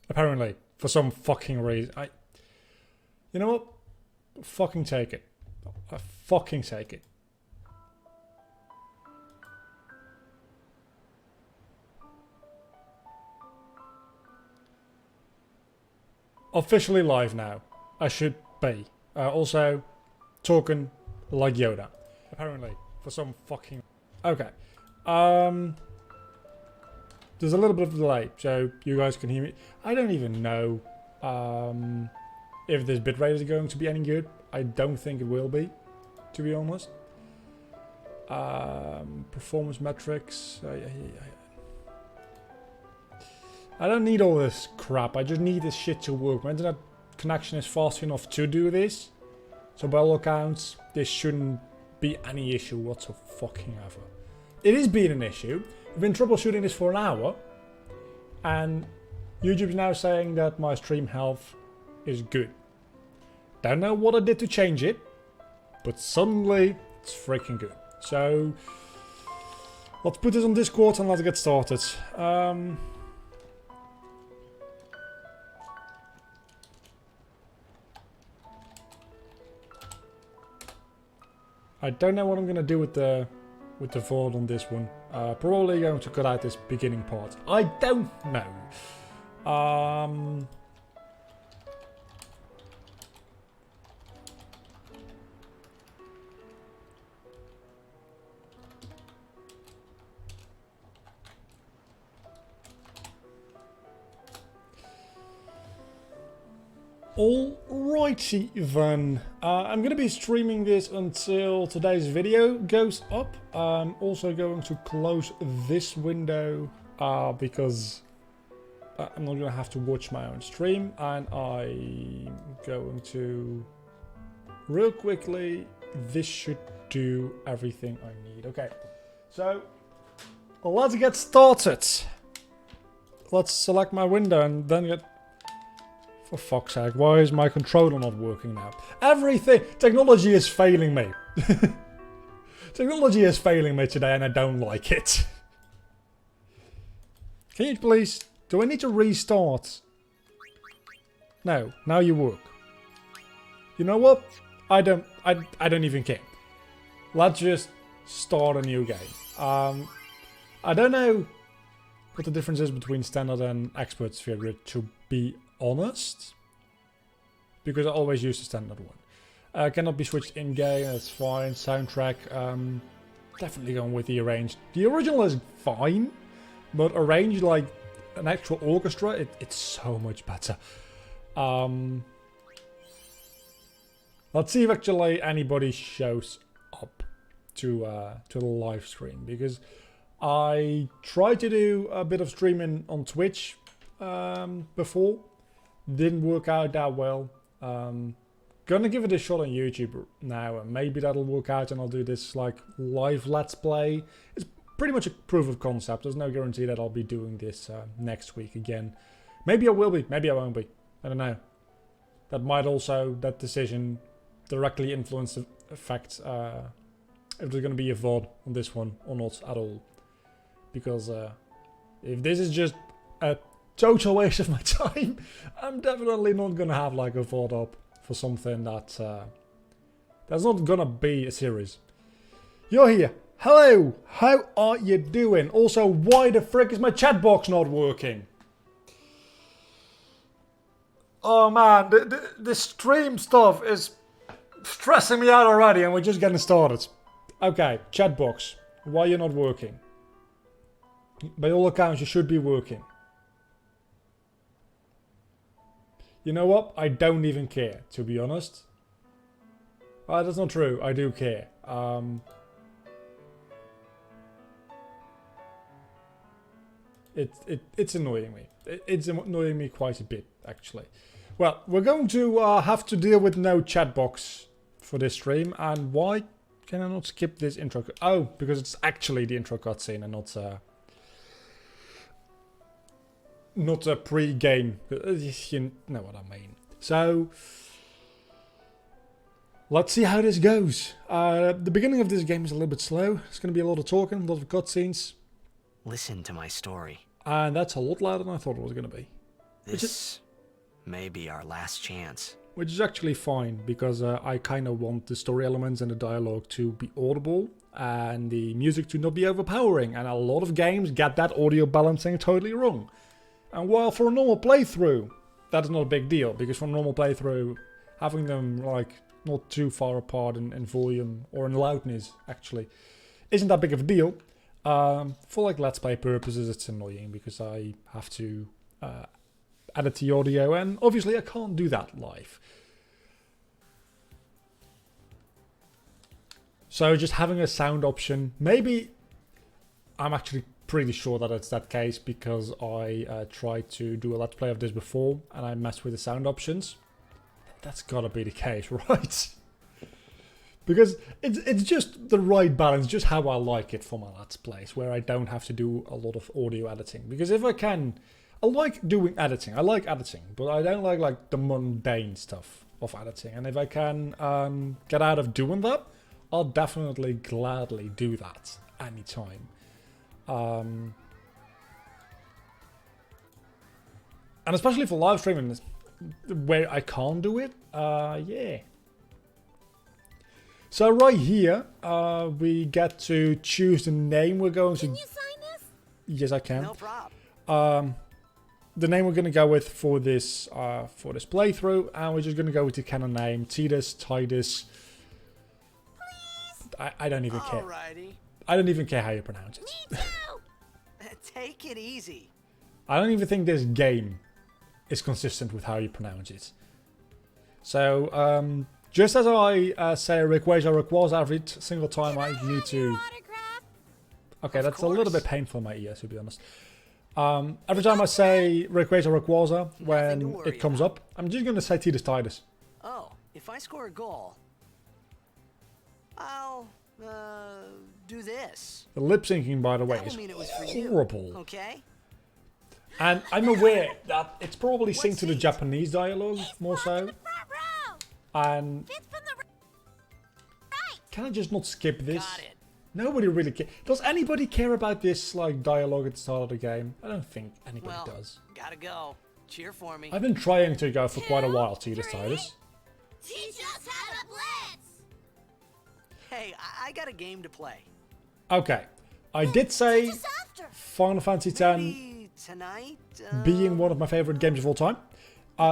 Apparently, for some fucking reason. You know what? Fucking take it. I fucking take it. Officially live now. I should be. Also, talking like Yoda. Apparently, for some fucking... Okay. There's a little bit of a delay, so you guys can hear me. I don't even know if this bitrate is going to be any good. I don't think it will be, to be honest. Performance metrics. I don't need all this crap. I just need this shit to work. My internet connection is fast enough to do this. So by all accounts, this shouldn't be any issue whatsoever. It is being an issue. I've been troubleshooting this for an hour. And YouTube's now saying that my stream health is good. Don't know what I did to change it. But suddenly, it's freaking good. So, let's put this on Discord and let's get started. I don't know what I'm gonna do with the VOD on this one. Probably going to cut out this beginning part. I don't know. Alrighty then, I'm going to be streaming this until today's video goes up. I'm also going to close this window because I'm not going to have to watch my own stream, and I'm going to, real quickly, this should do everything I need. Okay, so let's get started. Let's select my window and then get... For fuck's sake, why is my controller not working now? Everything! Technology is failing me. Technology is failing me today and I don't like it. Can you please... Do I need to restart? No, now you work. You know what? I don't even care. Let's just start a new game. I don't know what the difference is between standard and expert sphere grid, to be honest, because I always use the standard one. Cannot be switched in game, that's fine. Soundtrack, definitely going with the arranged. The original is fine, but arranged like an actual orchestra, it's so much better. Let's see if actually anybody shows up to the live stream, because I tried to do a bit of streaming on Twitch before. Didn't work out that well. Gonna give it a shot on YouTube now, and maybe that'll work out and I'll do this like live let's play. It's pretty much a proof of concept. There's no guarantee that I'll be doing this next week again. Maybe I will be, maybe I won't be. I don't know. That might also, that decision, directly influence the effect if there's gonna be a VOD on this one or not at all. Because if this is just a total waste of my time, I'm definitely not gonna have like a VOD up for something that that's not gonna be a series. You're here. Hello. How are you doing? Also, why the frick is my chat box not working? Oh man, the stream stuff is stressing me out already, and we're just getting started. Okay, chat box. Why are you not working? By all accounts, you should be working. You know what? I don't even care, to be honest. That's not true. I do care. It's annoying me. It's annoying me quite a bit, actually. Well, we're going to have to deal with no chat box for this stream. And why can I not skip this intro? Oh, because it's actually the intro cutscene and not a pre-game. You know what I mean. So, let's see how this goes. The beginning of this game is a little bit slow. It's going to be a lot of talking, a lot of cutscenes. Listen to my story. And that's a lot louder than I thought it was going to be. This may be our last chance. Which is actually fine, because I kind of want the story elements and the dialogue to be audible and the music to not be overpowering, and a lot of games get that audio balancing totally wrong. And while for a normal playthrough, that's not a big deal, because for a normal playthrough, having them like not too far apart in volume or in loudness actually isn't that big of a deal. For like Let's Play purposes, it's annoying because I have to edit the audio, and obviously I can't do that live. So just having a sound option, maybe I'm actually pretty sure that it's that case, because I tried to do a Let's Play of this before and I messed with the sound options. That's gotta be the case, right? Because it's just the right balance, just how I like it for my Let's Plays, where I don't have to do a lot of audio editing. Because if I can, I like doing editing. I like editing, but I don't like the mundane stuff of editing. And if I can get out of doing that, I'll definitely gladly do that anytime. And especially for live streaming, where I can't do it, yeah. So right here, we get to choose the name we're going to... Can you sign this? Yes, I can. No problem. The name we're going to go with for this playthrough, and we're just going to go with the canon name, Titus. I don't even care. Alrighty. I don't even care how you pronounce it. Me too! Take it easy. I don't even think this game is consistent with how you pronounce it. So, just as I say Rayquaza every single time I need to... Autograph? Okay, Of that's a little course. bit painful in my ears, to be honest. Every time I say Rayquaza when to worry it comes up, I'm just going to say Titus. Oh, if I score a goal, I'll do this. The lip syncing, by the way, That will mean it was for you. horrible. Okay? And I'm aware that it's probably What synced to the seat? Japanese dialogue more so. Front row! And Fifth from the right! can I just not skip this? Got it. Nobody really cares. Does anybody care about this like dialogue at the start of the game? I don't think anybody Well, does. gotta go. Cheer for me. I've been trying to go for quite a while, Titus. Teach us how to blitz! Hey, I got a game to play. Okay, I did say Teach us after! Final Fantasy X Maybe tonight? being one of my favorite games of all time.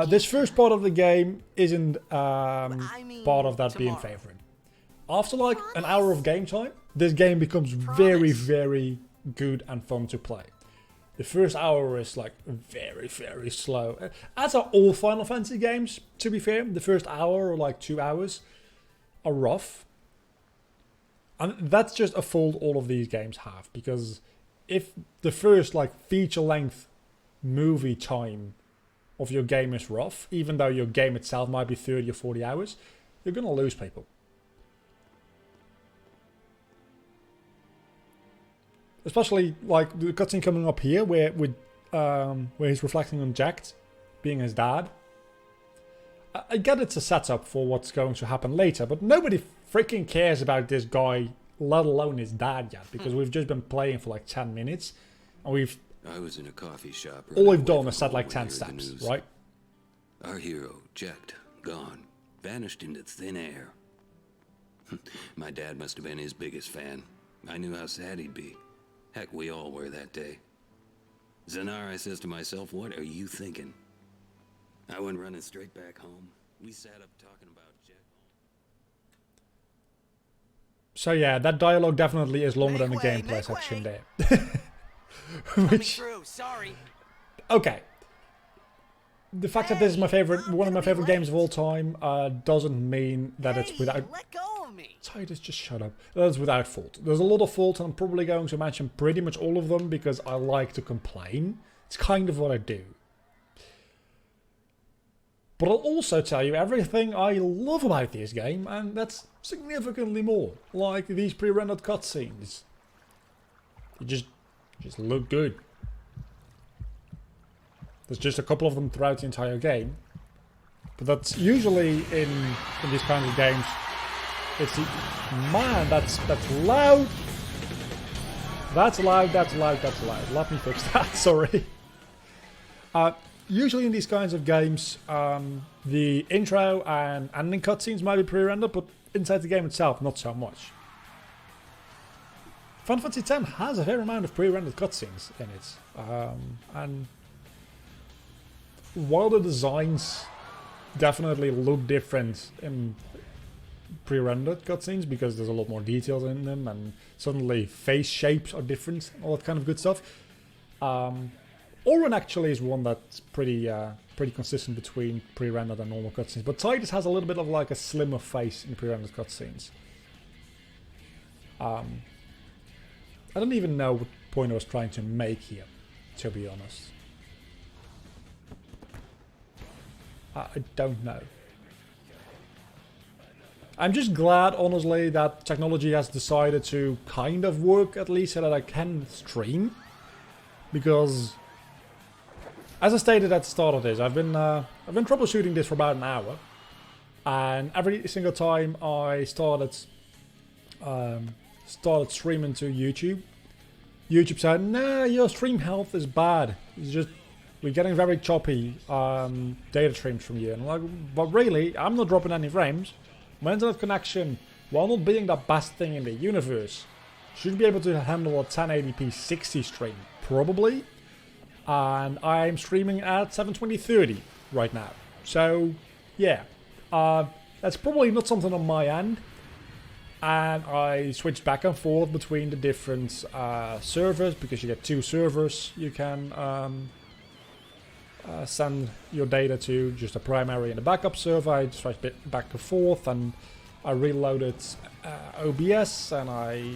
This first part of the game isn't mean part of that being tomorrow. favorite. After like an hour of game time, this game becomes very, Promise. very good and fun to play. The first hour is like very, very slow. As are all Final Fantasy games, to be fair. The first hour or like 2 hours are rough. And that's just a fault all of these games have. Because if the first like feature length movie time of your game is rough, even though your game itself might be 30 or 40 hours, you're going to lose people. Especially like the cutscene coming up here where he's reflecting on Jack being his dad. I get it's a setup for what's going to happen later, but nobody freaking cares about this guy, let alone his dad yet, because we've just been playing for like 10 minutes and I was in a coffee shop. all we've running away done from is set home like when 10 I heard the steps, news. right? Our hero, Jacked, gone, vanished into thin air. My dad must have been his biggest fan. I knew how sad he'd be. Heck, we all were that day. Zanar, I says to myself, what are you thinking? I went running straight back home. We sat up talking about Jack. So yeah, that dialogue definitely is longer than the Make way, gameplay make section way. there. Coming Which, through. Sorry. okay. The fact that this is my favorite, I'm one of my gonna be favorite games of late. all time, doesn't mean that it's Hey, without... let go of me. Titus, just shut up. That is without fault. There's a lot of faults, and I'm probably going to mention pretty much all of them because I like to complain. It's kind of what I do. But I'll also tell you everything I love about this game, and that's significantly more. Like these pre-rendered cutscenes. They just look good. There's just a couple of them throughout the entire game. But that's usually in these kinds of games. It's the... Man, that's loud. That's loud. Let me fix that, sorry. usually in these kinds of games, the intro and ending cutscenes might be pre-rendered, but inside the game itself, not so much. Final Fantasy X has a fair amount of pre-rendered cutscenes in it, and while the designs definitely look different in pre-rendered cutscenes because there's a lot more details in them, and suddenly face shapes are different, all that kind of good stuff. Orin actually is one that's pretty consistent between pre-rendered and normal cutscenes, but Tidus has a little bit of like a slimmer face in pre-rendered cutscenes. I don't even know what point I was trying to make here, to be honest. I don't know. I'm just glad, honestly, that technology has decided to kind of work at least so that I can stream. Because, as I stated at the start of this, I've been troubleshooting this for about an hour, and every single time I started streaming to YouTube, YouTube said, "Nah, your stream health is bad. It's just we're getting very choppy data streams from you." And I'm like, but really, I'm not dropping any frames. My internet connection, while not being the best thing in the universe, should be able to handle a 1080p 60 stream, probably. And I'm streaming at 720/30 right now. So, yeah, that's probably not something on my end. And I switch back and forth between the different servers, because you get two servers you can send your data to, just a primary and a backup server. I switch back and forth, and I reloaded OBS, and I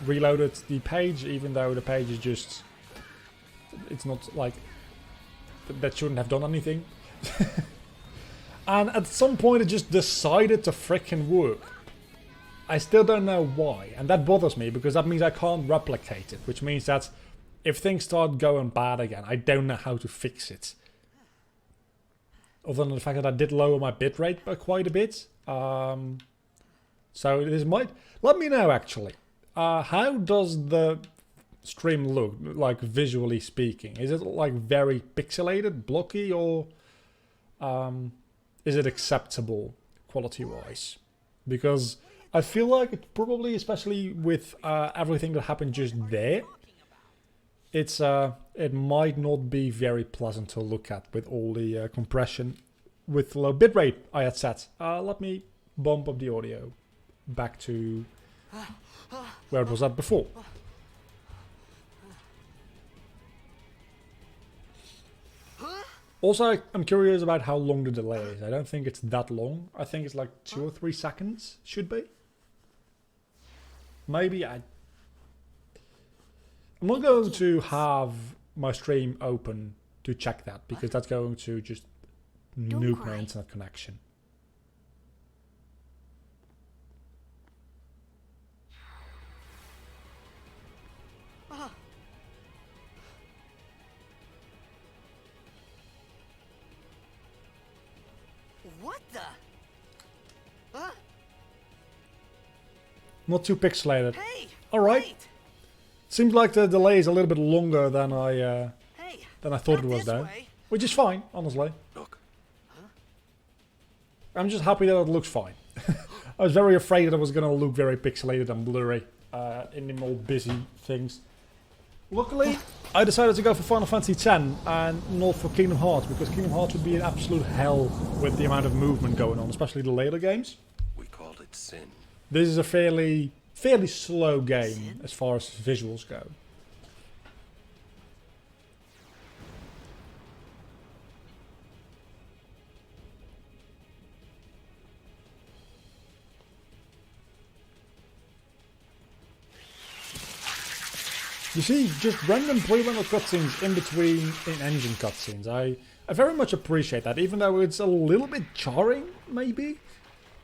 reloaded the page, even though the page is just, it's not like, that shouldn't have done anything. And at some point it just decided to frickin' work. I still don't know why, and that bothers me, because that means I can't replicate it, which means that if things start going bad again, I don't know how to fix it. Other than the fact that I did lower my bitrate by quite a bit. So this might... Let me know, actually. How does the stream look, like visually speaking? Is it like very pixelated, blocky, or is it acceptable quality-wise? Because I feel like it probably, especially with everything that happened just there, it might not be very pleasant to look at with all the compression with low bitrate I had set. Let me bump up the audio back to where it was at before. Also, I'm curious about how long the delay is. I don't think it's that long. I think it's like 2 or 3 seconds, should be. Maybe I'm not going to have my stream open to check that, because that's going to just nuke my internet connection. What the? Huh? Not too pixelated. Hey! Alright. Wait. Seems like the delay is a little bit longer than I Hey, thought it not was this though. way. Which is fine, honestly. Look, I'm just happy that it looks fine. I was very afraid that it was going to look very pixelated and blurry in the more busy things. Luckily, I decided to go for Final Fantasy X and not for Kingdom Hearts, because Kingdom Hearts would be an absolute hell with the amount of movement going on, especially the later games. we called it sin. This is a fairly slow game as far as visuals go. You see, just random pre-rendered cutscenes in between in-engine cutscenes. I very much appreciate that, even though it's a little bit jarring, maybe.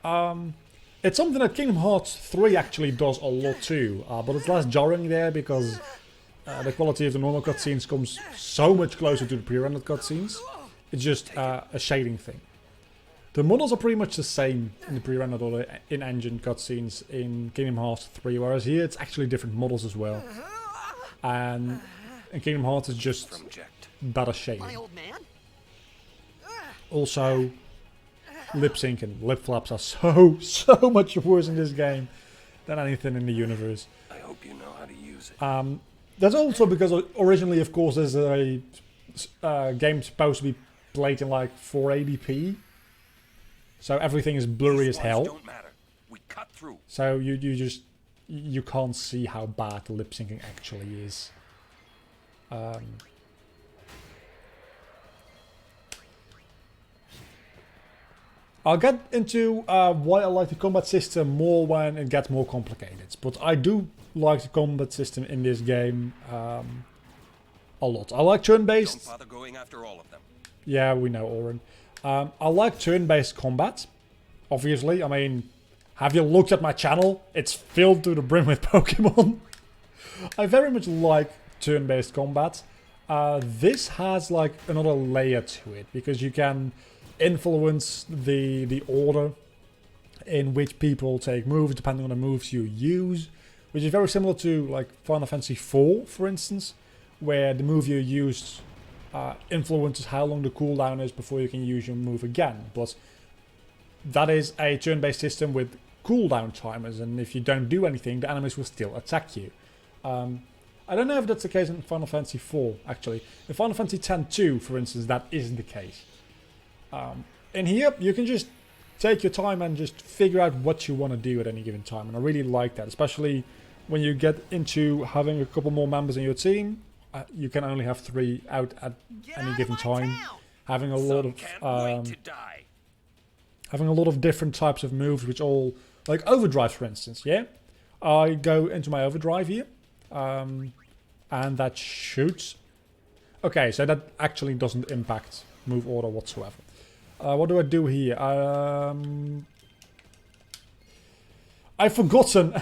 It's something that Kingdom Hearts 3 actually does a lot too, but it's less jarring there because the quality of the normal cutscenes comes so much closer to the pre-rendered cutscenes. It's just a shading thing. The models are pretty much the same in the pre-rendered or the in-engine cutscenes in Kingdom Hearts 3, whereas here it's actually different models as well. And in Kingdom Hearts it's just From Ject. better My shading. old man? Also, lip sync and lip flaps are so much worse in this game than anything in the universe. I hope you know how to use it. That's also because originally, of course, there's a game supposed to be played in like 480p, so everything is blurry These as hell. ones don't matter. We cut through. So you can't see how bad the lip syncing actually is. I'll get into why I like the combat system more when it gets more complicated, but I do like the combat system in this game a lot. I like turn-based. Don't bother going after all of them. Yeah, we know, Oren. I like turn-based combat, obviously. I mean, have you looked at my channel? It's filled to the brim with Pokemon. I very much like turn-based combat. This has like another layer to it, because you can influence the order in which people take moves depending on the moves you use, which is very similar to like Final Fantasy IV, for instance, where the move you use influences how long the cooldown is before you can use your move again. But that is a turn-based system with cooldown timers, and if you don't do anything, the enemies will still attack you. I don't know if that's the case in Final Fantasy IV, actually. In Final Fantasy X-2, for instance, that isn't the case. In here, you can just take your time and just figure out what you want to do at any given time, and I really like that, especially when you get into having a couple more members in your team. You can only have 3 out at any given time. Having a lot of Can't wait to die. having a lot of different types of moves, which all, like overdrive, for instance. Yeah, I go into my overdrive here, and that shoots. Okay, so that actually doesn't impact move order whatsoever. What do I do here? I've forgotten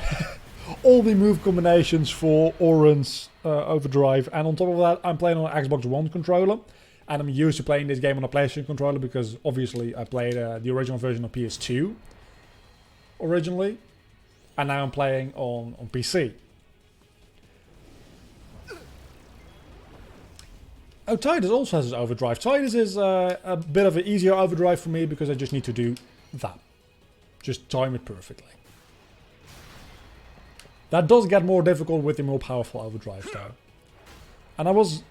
all the move combinations for Oran's overdrive, and on top of that, I'm playing on an Xbox One controller, and I'm used to playing this game on a PlayStation controller because obviously I played the original version on PS2 originally, and now I'm playing on PC. Oh, Tidus also has his overdrive. Tidus is a bit of an easier overdrive for me because I just need to do that. Just time it perfectly. That does get more difficult with the more powerful overdrive though. And I was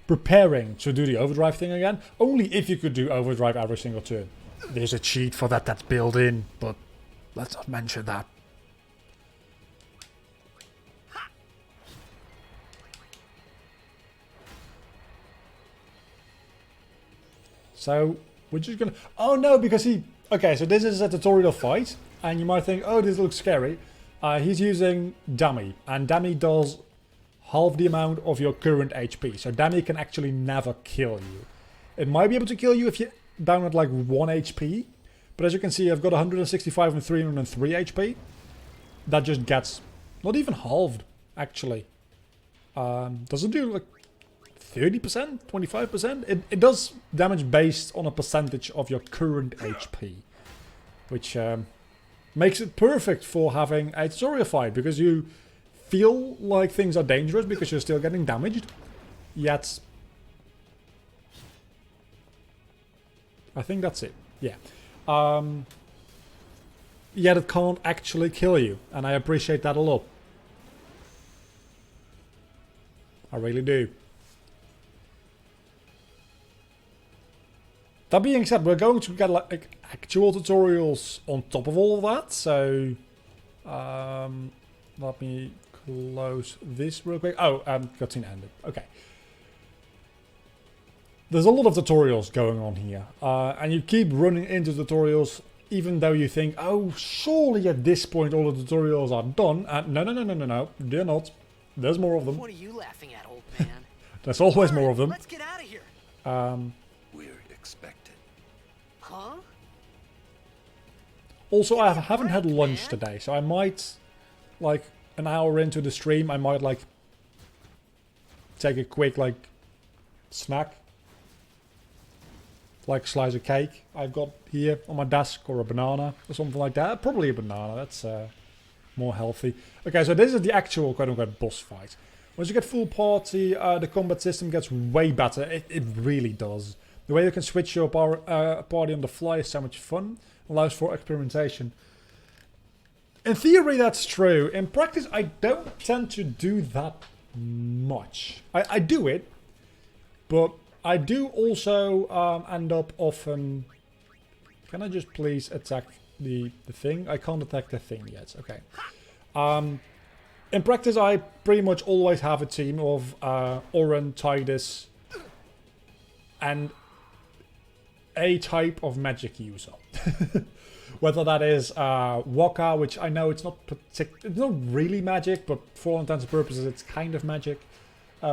preparing to do the overdrive thing again, only if you could do overdrive every single turn. There's a cheat for that that's built in, but let's not mention that. So, we're just gonna... Oh no, because he... Okay, so this is a tutorial fight, and you might think, oh, this looks scary. He's using Dummy, and Dummy does half the amount of your current HP. So Dummy can actually never kill you. It might be able to kill you if you're down at like 1 HP, but as you can see, I've got 165 and 303 HP. That just gets not even halved, actually. Does it do like 30%? 25%? It does damage based on a percentage of your current HP, which makes it perfect for having a tutorial fight, because you feel like things are dangerous because you're still getting damaged, yet I think that's it. Yeah. Yet it can't actually kill you, and I appreciate that a lot. I really do. That being said, we're going to get like actual tutorials on top of all of that, so let me close this real quick. Oh, cutscene ended. Okay. There's a lot of tutorials going on here, and you keep running into tutorials even though you think, oh, surely at this point all the tutorials are done. No, they're not. There's more of them. What are you laughing at, old man? There's always more of them. Let's get out of here. We're expected. Huh? Also, I haven't had lunch today, so I might, like, an hour into the stream, I might, like, take a quick, like, snack. Like a slice of cake I've got here on my desk, or a banana, or something like that. Probably a banana, that's more healthy. Okay, so this is the actual quote-unquote boss fight. Once you get full party, the combat system gets way better. It really does. The way you can switch your party on the fly is so much fun. Allows for experimentation. In theory, that's true. In practice, I don't tend to do that much. I do it, but I do also end up often... Can I just please attack the thing? I can't attack the thing yet. Okay. In practice, I pretty much always have a team of Oren, Tidus, and a type of magic user. Whether that is Waka, which I know it's not it's not really magic, but for all intents and purposes, it's kind of magic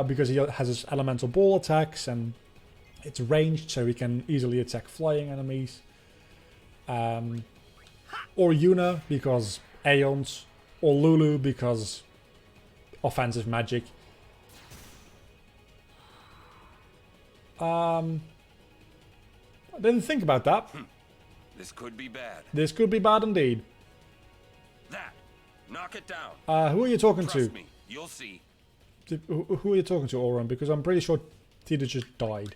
because he has his elemental ball attacks and it's ranged, so he can easily attack flying enemies. Or Yuna because Aeons, or Lulu because offensive magic. I didn't think about that. This could be bad. This could be bad indeed. That. Knock it down. Who are you talking Trust to? me. You'll see. Who are you talking to, Oren? Because I'm pretty sure Tita just died.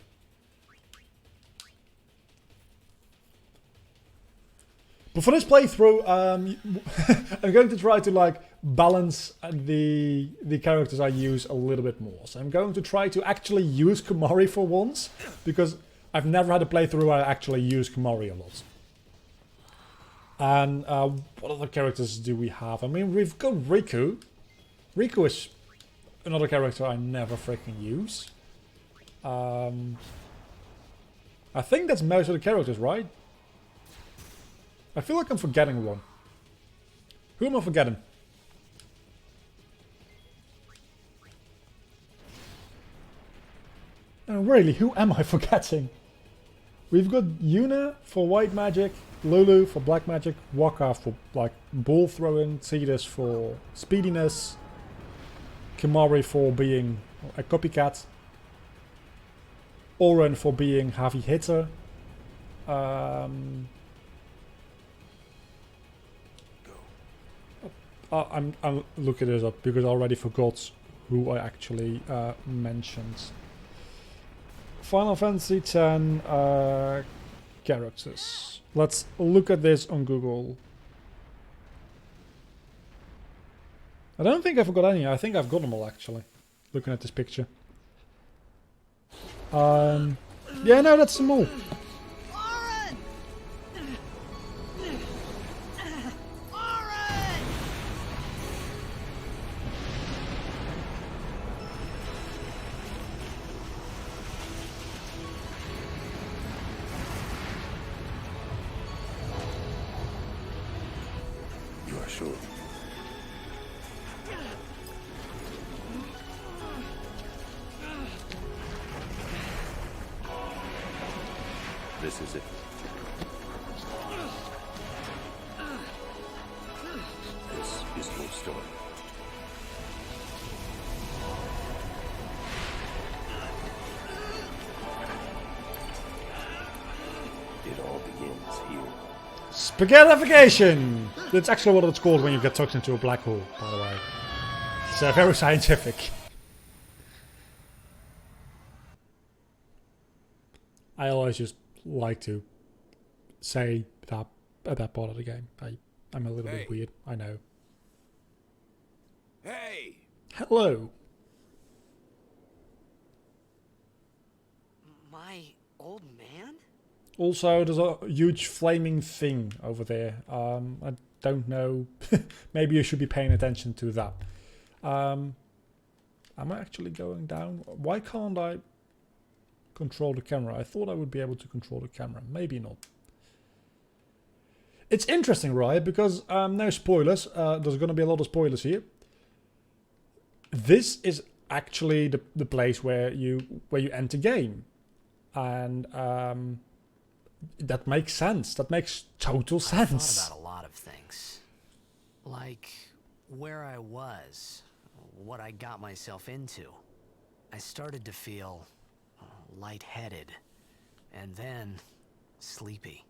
But for this playthrough, I'm going to try to like balance the characters I use a little bit more. So I'm going to try to actually use Komari for once, because I've never had a playthrough where I actually use Komari a lot. And what other characters do we have? I mean, we've got Riku. Riku is another character I never freaking use. I think that's most of the characters, right? I feel like I'm forgetting one. Who am I forgetting? Really, who am I forgetting? We've got Yuna for white magic, Lulu for black magic, Waka for like ball throwing, Tidus for speediness, Kimari for being a copycat, Oren for being heavy hitter. I'm looking this up because I already forgot who I actually mentioned. Final Fantasy X characters. Let's look at this on Google. I don't think I forgot any. I think I've got them all actually. Looking at this picture. Yeah, no, that's them all. Oren! Oren! You are sure? This is it. This is your story. It all begins here. Spaghettification! That's actually what it's called when you get sucked into a black hole, by the way. It's very scientific. I always just like to say that at that part of the game. I'm a little bit weird, I know. Hey! Hello. My old man? Also, there's a huge flaming thing over there. I don't know. Maybe you should be paying attention to that. Am I actually going down? Why can't I control the camera? I thought I would be able to control the camera. Maybe not. It's interesting, right? Because no spoilers. There's going to be a lot of spoilers here. This is actually the place where you end the game, and that makes sense. That makes total sense. I thought about a lot of things. Like where I was, what I got myself into. I started to feel lightheaded, and then sleepy.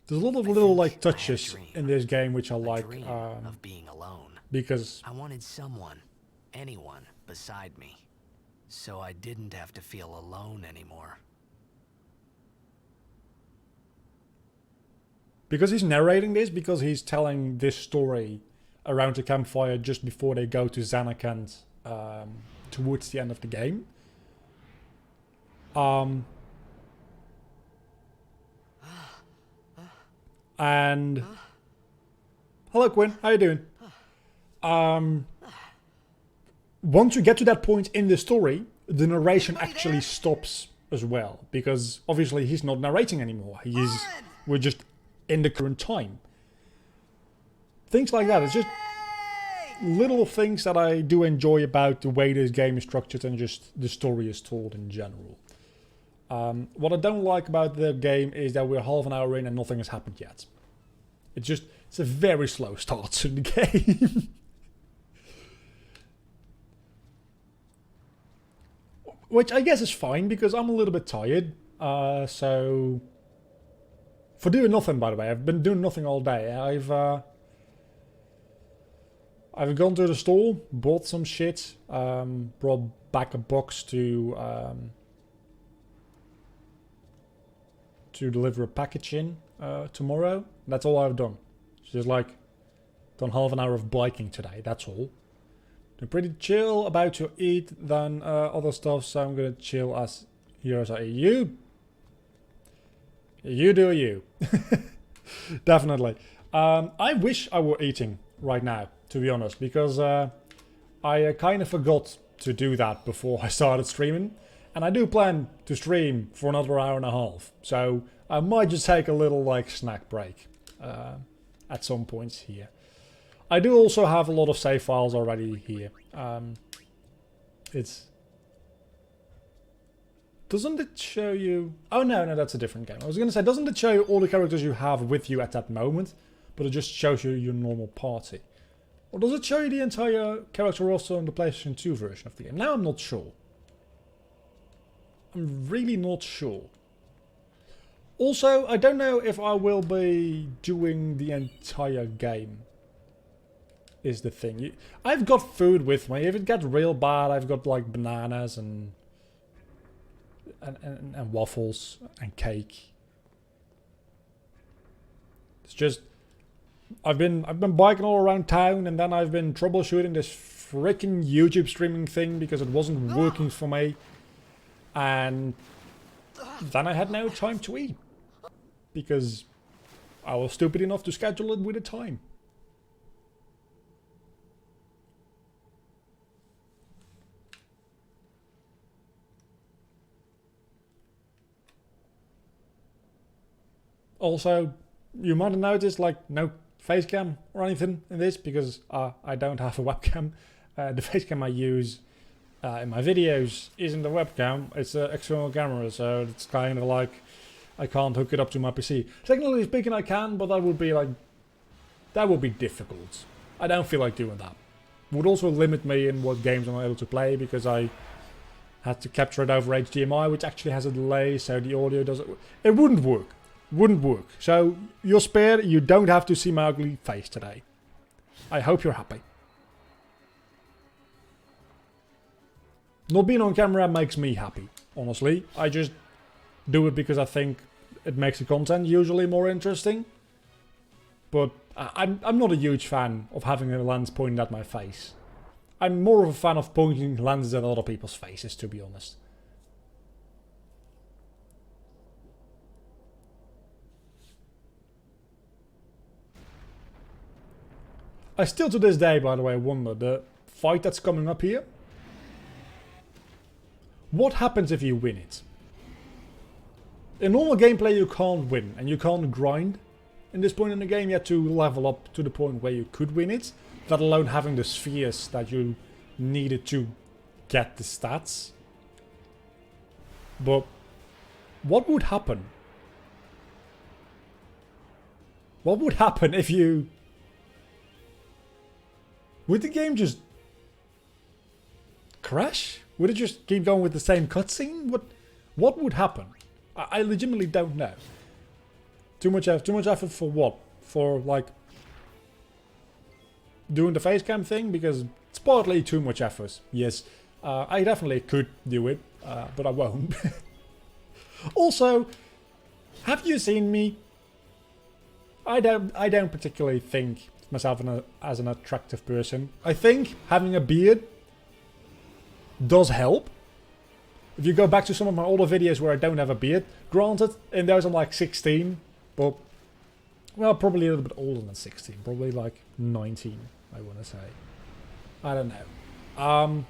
There's a lot of I little think like I had a touches dream. in this game which I A like, dream of being alone. because I wanted someone, anyone beside me, so I didn't have to feel alone anymore. because he's narrating this, because he's telling this story around the campfire just before they go to Xanakant towards the end of the game. And hello Quinn, how you doing? Once you get to that point in the story, the narration actually stops as well, because obviously he's not narrating anymore. We're just in the current time. Things like that. It's just little things that I do enjoy about the way this game is structured and just the story is told in general. What I don't like about the game is that we're half an hour in and nothing has happened yet. It's a very slow start to the game. Which I guess is fine, because I'm a little bit tired. So, for doing nothing, by the way, I've been doing nothing all day. I've gone to the store, bought some shit, brought back a box to deliver a package in tomorrow. That's all I've done. It's just like done half an hour of biking today. That's all. I'm pretty chill, about to eat, then other stuff, so I'm gonna chill as you. You do you. Definitely. I wish I were eating right now, to be honest, because I kind of forgot to do that before I started streaming. And I do plan to stream for another hour and a half, so I might just take a little like snack break at some points here. I do also have a lot of save files already here. Doesn't it show you... Oh no, that's a different game. I was going to say, doesn't it show you all the characters you have with you at that moment? But it just shows you your normal party. Or does it show you the entire character roster on the PlayStation 2 version of the game? Now I'm not sure. I'm really not sure. Also, I don't know if I will be doing the entire game. Is the thing. I've got food with me. If it gets real bad, I've got like bananas and waffles and cake. It's just I've been biking all around town, and then I've been troubleshooting this freaking YouTube streaming thing because it wasn't working for me, and then I had no time to eat because I was stupid enough to schedule it with a time. Also, you might have noticed, like, no face cam or anything in this, because I don't have a webcam. The face cam I use in my videos isn't a webcam, it's an external camera, so it's kind of like I can't hook it up to my PC. Technically speaking I can, but that would be difficult. I don't feel like doing that. Would also limit me in what games I'm able to play, because I had to capture it over HDMI, which actually has a delay, so the audio doesn't... It wouldn't work. Wouldn't work. So, you're spared. You don't have to see my ugly face today. I hope you're happy. Not being on camera makes me happy, honestly. I just do it because I think it makes the content usually more interesting. But I'm not a huge fan of having a lens pointed at my face. I'm more of a fan of pointing lenses at other people's faces, to be honest. I still to this day, by the way, wonder, the fight that's coming up here, what happens if you win it? In normal gameplay you can't win, and you can't grind. In this point in the game you have to level up to the point where you could win it, let alone having the spheres that you needed to get the stats. But what would happen? What would happen if you... Would the game just crash? Would it just keep going with the same cutscene? What would happen? I legitimately don't know. Too much effort for what? For like doing the face cam thing? Because it's partly too much effort. Yes, I definitely could do it, but I won't. Also, have you seen me I don't particularly think myself as an attractive person. I think having a beard does help. If you go back to some of my older videos where I don't have a beard, granted, in those I'm like 16, but well, probably a little bit older than 16, probably like 19, I want to say. I don't know.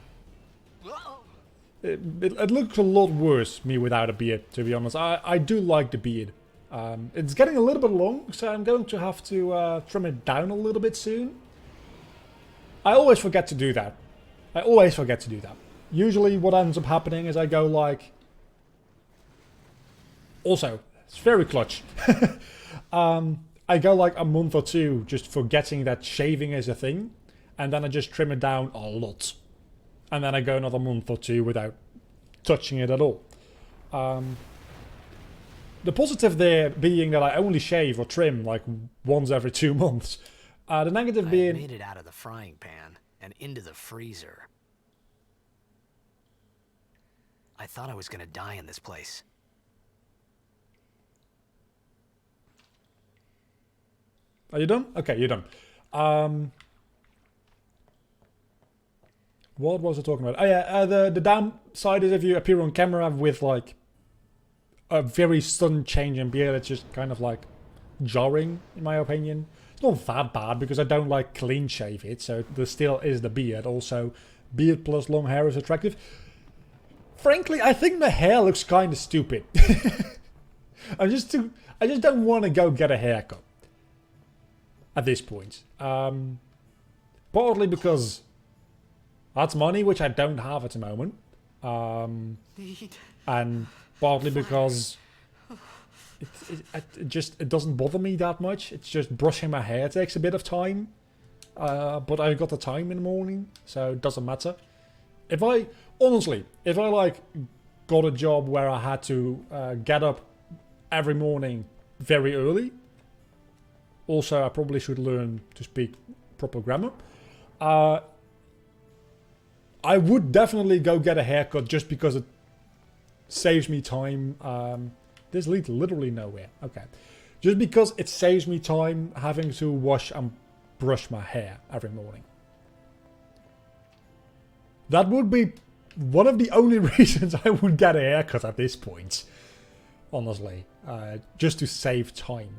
It looks a lot worse, me without a beard, to be honest. I do like the beard. It's getting a little bit long, so I'm going to have to trim it down a little bit soon. I always forget to do that. Usually what ends up happening is I go like... Also, it's very clutch. I go like a month or two just forgetting that shaving is a thing. And then I just trim it down a lot. And then I go another month or two without touching it at all. The positive there being that I only shave or trim like once every 2 months. The negative being... I made it out of the frying pan and into the freezer. I thought I was gonna die in this place. Are you done? Okay, you're done. What was I talking about? Oh yeah, the downside is if you appear on camera with like a very sudden change in beard, it's just kind of like jarring, in my opinion. It's not that bad because I don't like clean shave it, so there still is the beard. Also, beard plus long hair is attractive. Frankly, I think my hair looks kind of stupid. I just don't want to go get a haircut at this point. Partly because that's money which I don't have at the moment, and partly because it doesn't bother me that much. It's just brushing my hair takes a bit of time, but I've got the time in the morning, so it doesn't matter. If I like got a job where I had to get up every morning very early, also I probably should learn to speak proper grammar. I would definitely go get a haircut just because it saves me time. This leads literally nowhere. Okay. Just because it saves me time having to wash and brush my hair every morning. That would be one of the only reasons I would get a haircut at this point. Honestly. Just to save time.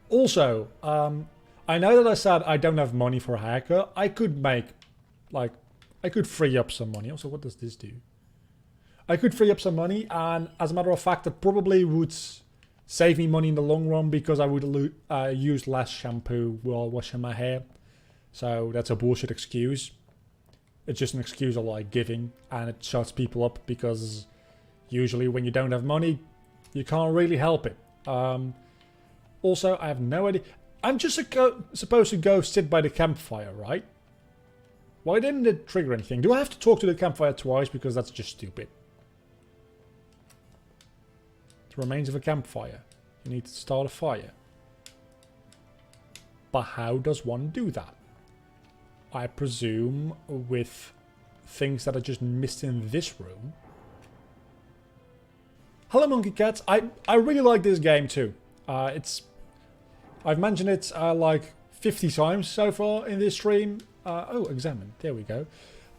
Also, I know that I said I don't have money for a haircut. I could make, like, I could free up some money. Also, what does this do? I could free up some money, and as a matter of fact, it probably would save me money in the long run because I would use less shampoo while washing my hair. So that's a bullshit excuse. It's just an excuse I like giving, and it shuts people up because usually when you don't have money, you can't really help it. Also, I have no idea. I'm just supposed to go sit by the campfire, right? Why didn't it trigger anything? Do I have to talk to the campfire twice? Because that's just stupid. The remains of a campfire. You need to start a fire. But how does one do that? I presume with things that are just missed in this room. Hello Monkey Cats. I really like this game too. I've mentioned it like 50 times so far in this stream. Oh, examine. There we go.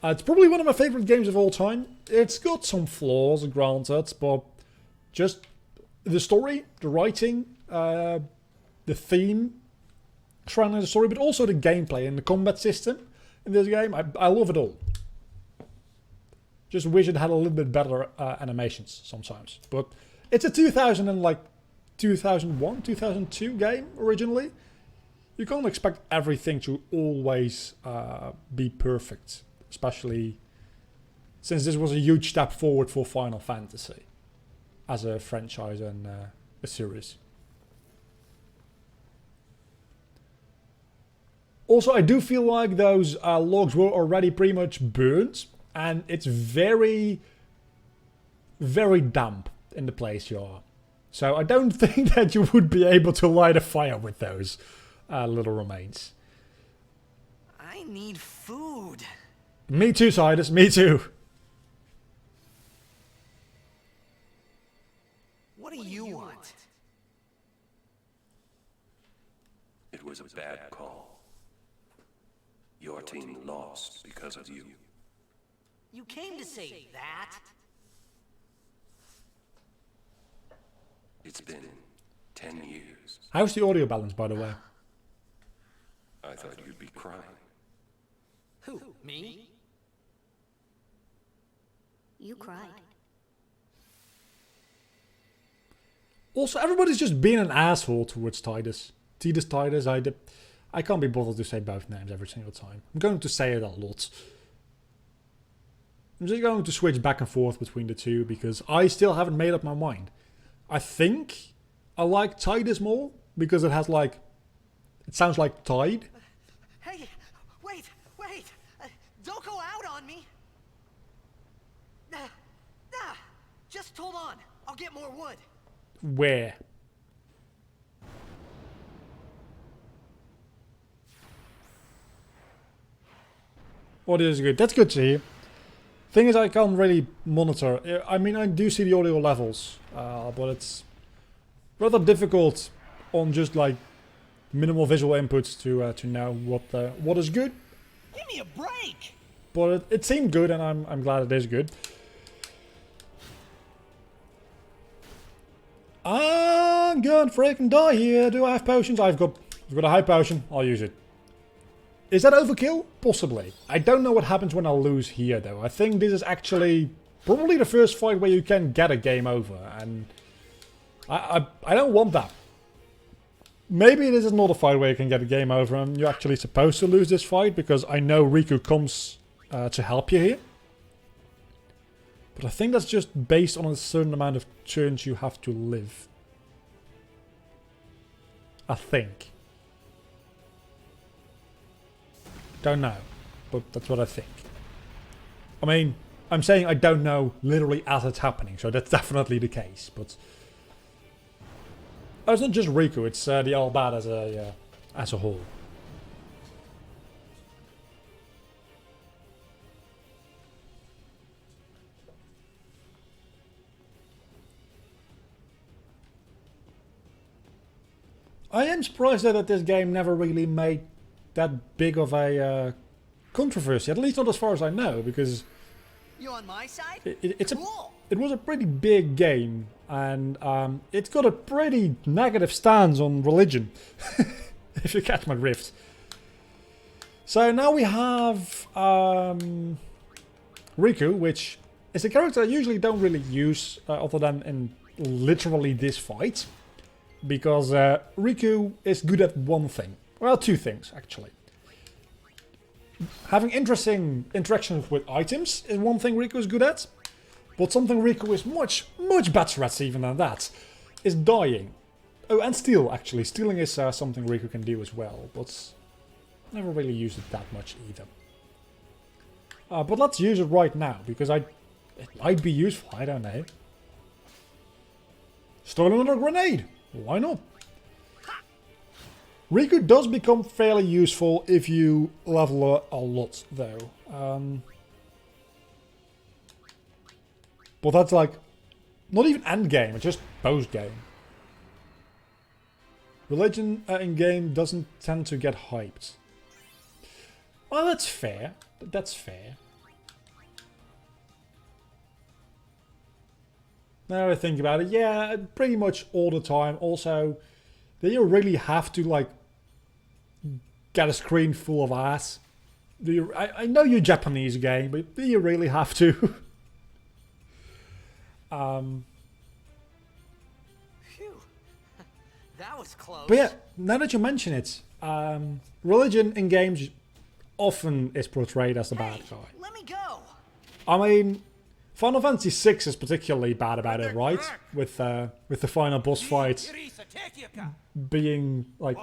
It's probably one of my favorite games of all time. It's got some flaws, granted, but just the story, the writing, the theme surrounding the story, but also the gameplay and the combat system in this game. I love it all. Just wish it had a little bit better animations sometimes. But it's a 2001, 2002 game originally. You can't expect everything to always be perfect. Especially since this was a huge step forward for Final Fantasy. As a franchise and a series. Also, I do feel like those logs were already pretty much burnt. And it's very, very damp in the place you are. So I don't think that you would be able to light a fire with those little remains. I need food. Me too, Sidus. Me too. What do you want? was a bad call. Your team lost because of you. You came to say that? It's been 10 years. How's the audio balance, by the way? I thought you'd be crying. Who, me? You cried. Also, everybody's just being an asshole towards Titus. Titus. I can't be bothered to say both names every single time. I'm going to say it a lot. I'm just going to switch back and forth between the two because I still haven't made up my mind. I think I like Titus more because it has like... It sounds like Tide. Hey, wait! Don't go out on me! Just hold on. I'll get more wood. Where? Audio is good. That's good to hear. Thing is, I can't really monitor. I mean, I do see the audio levels, but it's rather difficult on just like minimal visual inputs to know what is good. Give me a break! But it seemed good, and I'm glad it is good. I'm gonna freaking die here. Do I have potions? I've got a high potion. I'll use it. Is that overkill? Possibly. I don't know what happens when I lose here, though. I think this is actually probably the first fight where you can get a game over, and I don't want that. Maybe this is not a fight where you can get a game over, and you're actually supposed to lose this fight, because I know Riku comes to help you here. But I think that's just based on a certain amount of turns you have to live. I think. Don't know, but that's what I think. I mean, I'm saying I don't know literally as it's happening, so that's definitely the case, but... Oh, it's not just Riku, it's the Albad as a whole. I am surprised though that this game never really made that big of a controversy, at least not as far as I know, because You on my side? it Cool. was a pretty big game, and it's got a pretty negative stance on religion, if you catch my drift. So now we have Riku, which is a character I usually don't really use, other than in literally this fight. Because Riku is good at one thing. Well, two things, actually. Having interesting interactions with items is one thing Riku is good at. But something Riku is much better at even than that is dying. Oh, and steal, actually. Stealing is something Riku can do as well. But never really use it that much either. But let's use it right now, because it might be useful, I don't know. Stole another grenade! Why not? Riku does become fairly useful if you level a lot, though. But that's like, not even end game, it's just post game. Religion in game doesn't tend to get hyped. Well, that's fair. That's fair. Now I think about it, yeah, pretty much all the time. Also, do you really have to, like, get a screen full of ass? Do you? I know you're Japanese game, but do you really have to? Phew. That was close. But yeah, now that you mention it, religion in games often is portrayed as the bad guy. Let me go. I mean, Final Fantasy VI is particularly bad about it, right? With the final boss fight being like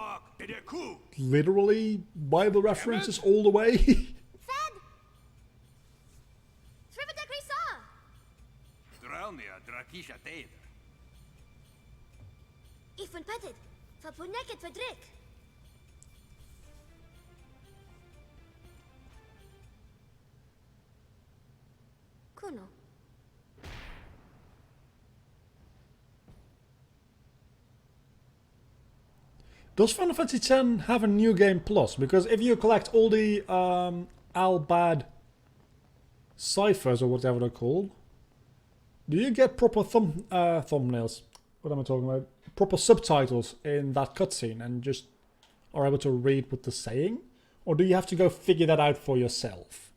literally Bible references all the way. Fed! Srivata Krisa! Ifun petted. Fapuneket Fedrik. Kuno. Does Final Fantasy X have a New Game Plus? Because if you collect all the Albad ciphers or whatever they're called, do you get proper thumbnails? What am I talking about? Proper subtitles in that cutscene and just are able to read what they're saying? Or do you have to go figure that out for yourself?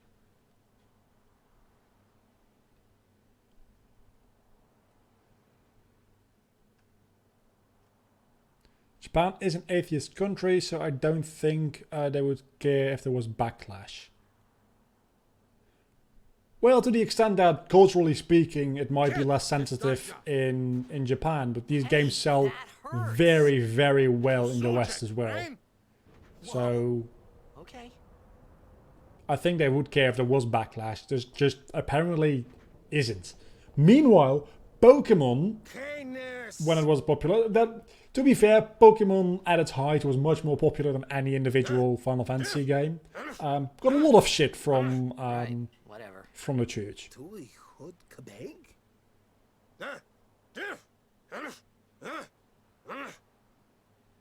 Japan is an atheist country, so I don't think they would care if there was backlash. Well, to the extent that, culturally speaking, it might be less sensitive in Japan, but these games sell very, very well in the West as well. So, Okay. I think they would care if there was backlash. There's just apparently isn't. Meanwhile, Pokemon, when it was popular, to be fair, Pokemon at its height was much more popular than any individual Final Fantasy game. Got a lot of shit from Whatever. from the church.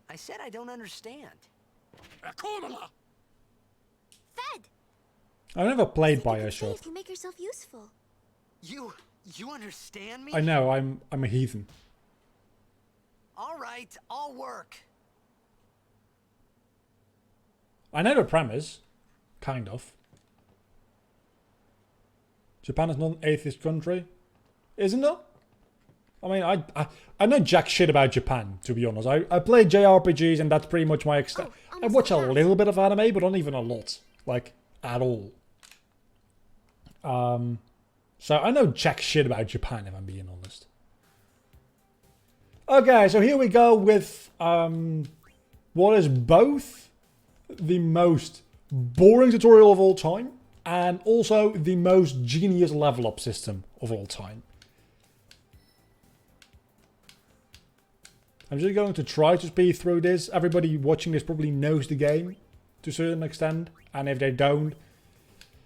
I said I don't understand. Fed! I never played Think you can say Bioshock. if you make yourself useful. You understand me? I know, I'm a heathen. All right, I'll work. I know the premise, kind of. Japan is not an atheist country, isn't it? I mean, I know jack shit about Japan, to be honest. I play JRPGs and that's pretty much my extent. I watch a little bit of anime, but not even a lot. Like, at all. So I know jack shit about Japan, if I'm being honest. Okay, so here we go with what is both the most boring tutorial of all time and also the most genius level up system of all time. I'm just going to try to speed through this. Everybody watching this probably knows the game to a certain extent, and if they don't,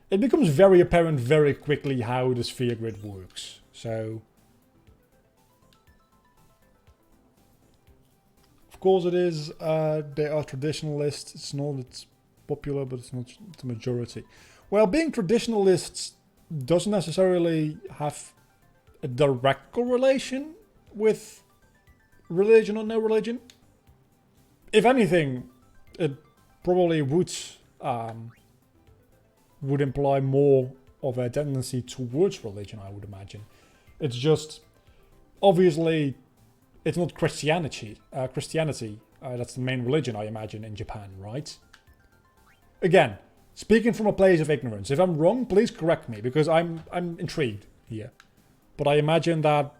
it becomes very apparent very quickly how the sphere grid works. So, of course it is, they are traditionalists. It's not it's popular, but it's not the majority. Well, being traditionalists doesn't necessarily have a direct correlation with religion or no religion. If anything, it probably would imply more of a tendency towards religion, I would imagine. It's just, obviously, it's not Christianity. That's the main religion, I imagine, in Japan, right? Again, speaking from a place of ignorance. If I'm wrong, please correct me, because I'm intrigued here. But I imagine that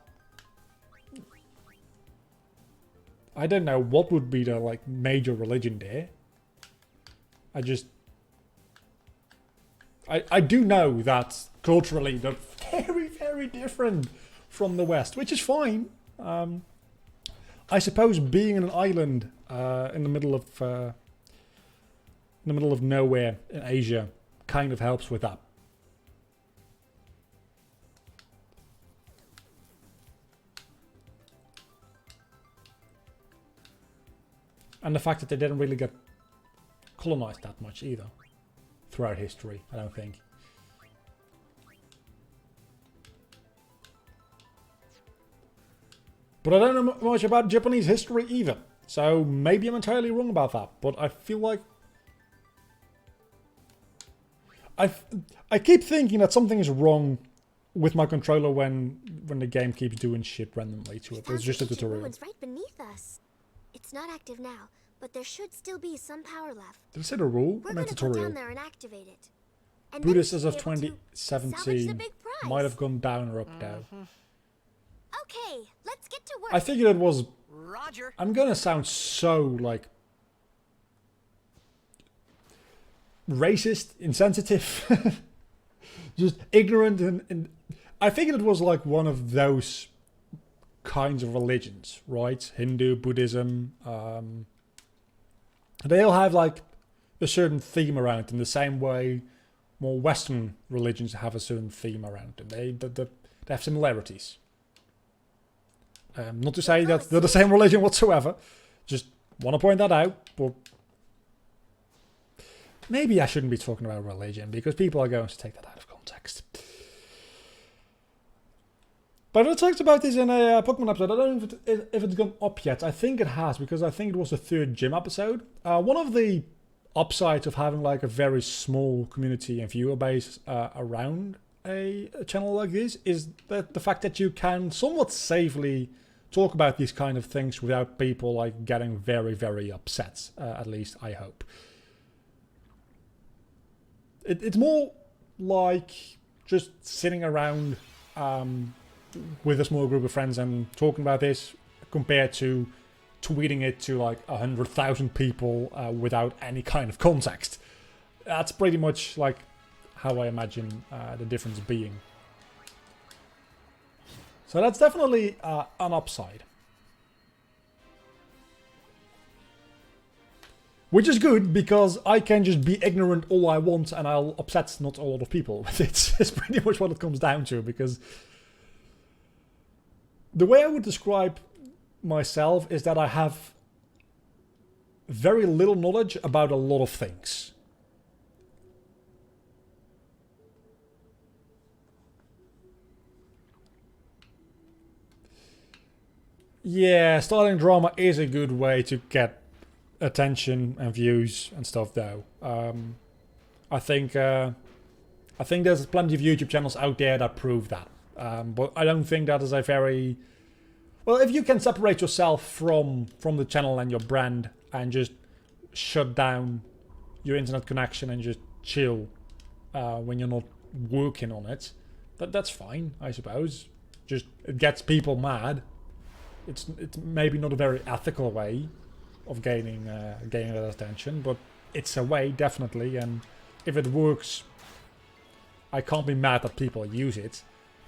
I don't know what would be the like major religion there. I do know that culturally they're very, very different from the West, which is fine. I suppose being in an island in the middle of nowhere in Asia kind of helps with that. And the fact that they didn't really get colonized that much either throughout history, I don't think. But I don't know much about Japanese history either, so maybe I'm entirely wrong about that, but I feel like I keep thinking that something is wrong with my controller when the game keeps doing shit randomly to it. It's just a tutorial. Ruins right beneath us. It's not active now, but there should still be some power left. Did I say the rule? We're I gonna meant go tutorial. down there and activate it. And Buddhist then as of we should be able to salvage the 2017 big prize. might have gone down or up now. Okay, let's get to work. I figured it was. Roger. I'm gonna sound so like racist, insensitive, just ignorant, and I figured it was like one of those kinds of religions, right? Hindu, Buddhism. They all have like a certain theme around it in the same way more Western religions have a certain theme around them. They have similarities. Not to say that they're the same religion whatsoever, just Want to point that out, but maybe I shouldn't be talking about religion because people are going to take that out of context. But I talked about this in a Pokemon episode. I don't know if it's gone up yet. I think it has, because I think it was the 3rd gym episode. One of the upsides of having like a very small community and viewer base around a channel like this is that the fact that you can somewhat safely talk about these kind of things without people like getting very, very upset. At least I hope. It's more like just sitting around with a small group of friends and talking about this compared to tweeting it to like 100,000 people without any kind of context. That's pretty much like how I imagine the difference being. So that's definitely an upside. Which is good, because I can just be ignorant all I want and I'll upset not a lot of people with it. It's pretty much what it comes down to, because the way I would describe myself is that I have very little knowledge about a lot of things. Yeah, starting drama is a good way to get attention and views and stuff, though. I think there's plenty of YouTube channels out there that prove that. But I don't think that is a very... Well, if you can separate yourself from the channel and your brand and just shut down your internet connection and just chill when you're not working on it, that's fine, I suppose. Just, it gets people mad. It's maybe not a very ethical way of gaining that attention, but it's a way, definitely, and if it works, I can't be mad that people use it.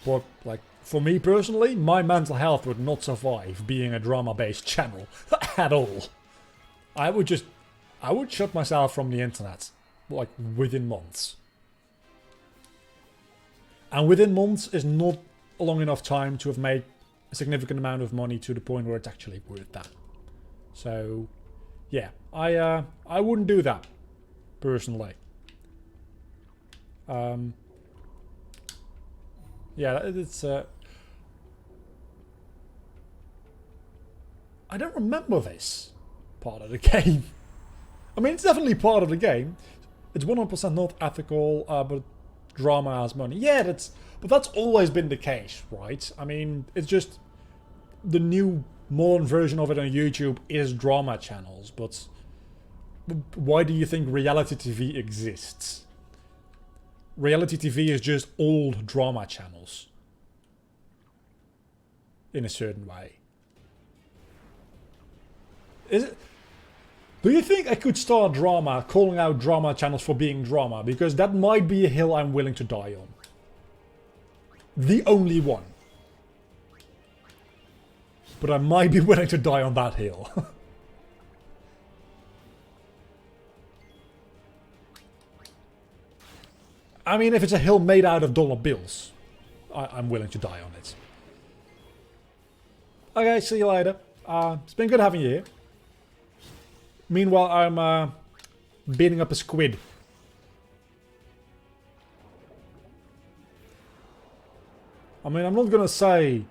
But like, for me personally, my mental health would not survive being a drama-based channel at all. I would shut myself from the internet, like, within months. And within months is not a long enough time to have made a significant amount of money to the point where it's actually worth that. So, yeah, I wouldn't do that, personally. Yeah, it's... I don't remember this part of the game. I mean, it's definitely part of the game. It's 100% not ethical, but drama has money. Yeah, but that's always been the case, right? I mean, it's just the new modern version of it on YouTube is drama channels, but why do you think reality TV exists? Reality TV is just old drama channels. In a certain way. Is it? Do you think I could start drama, calling out drama channels for being drama? Because that might be a hill I'm willing to die on. The only one. But I might be willing to die on that hill. I mean, if it's a hill made out of dollar bills, I'm willing to die on it. Okay, see you later. It's been good having you here. Meanwhile, I'm beating up a squid. I mean, I'm not gonna say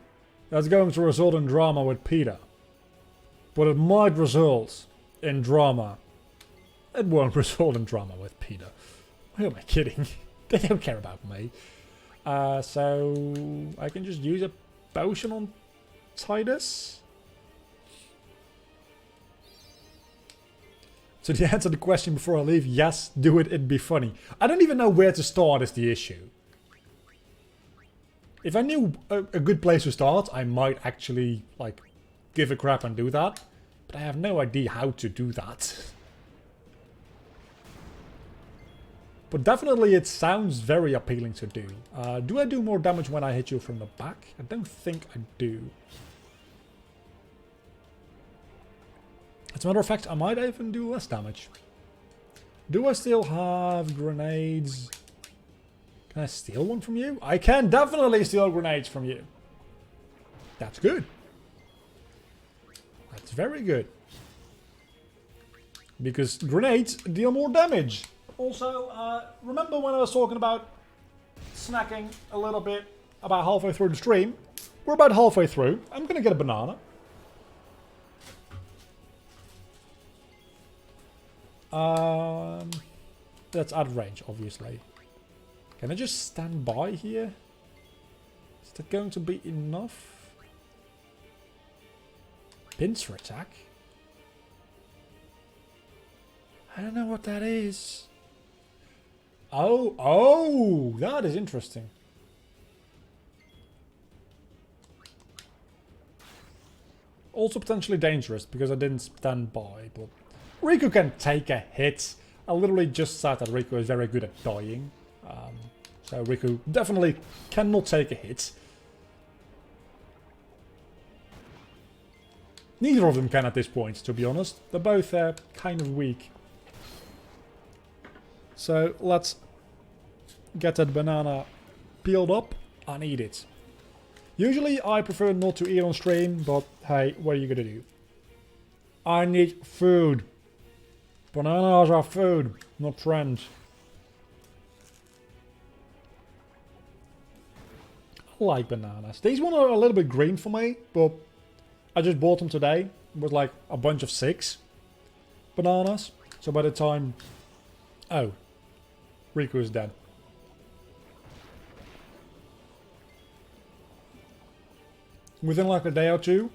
that's going to result in drama with Peter, but it might result in drama. It won't result in drama with Peter. Who am I kidding? They don't care about me. So I can just use a potion on Titus. So the answer to the question before I leave, yes, do it, it'd be funny. I don't even know where to start is the issue. If I knew a good place to start, I might actually, like, give a crap and do that. But I have no idea how to do that. But definitely it sounds very appealing to do. Do I do more damage when I hit you from the back? I don't think I do. As a matter of fact, I might even do less damage. Do I still have grenades? Can I steal one from you? I can definitely steal grenades from you. That's good. That's very good. because grenades deal more damage. Also, remember when I was talking about snacking a little bit about halfway through the stream? We're about halfway through. I'm gonna get a banana. That's out of range, obviously. Can I just stand by here? Is that going to be enough? Pincer attack? I don't know what that is. Oh, that is interesting. Also potentially dangerous because I didn't stand by, but Riku can take a hit. I literally just said that Riku is very good at dying. So Riku definitely cannot take a hit. Neither of them can at this point, to be honest. They're both kind of weak. So let's get that banana peeled up and eat it. Usually I prefer not to eat on stream, but hey, what are you gonna do? I need food. Bananas are food, not friends. I like bananas. These ones are a little bit green for me, but I just bought them today with like a bunch of 6 bananas. So by the time... Oh. Riku is dead. Within like a day or two,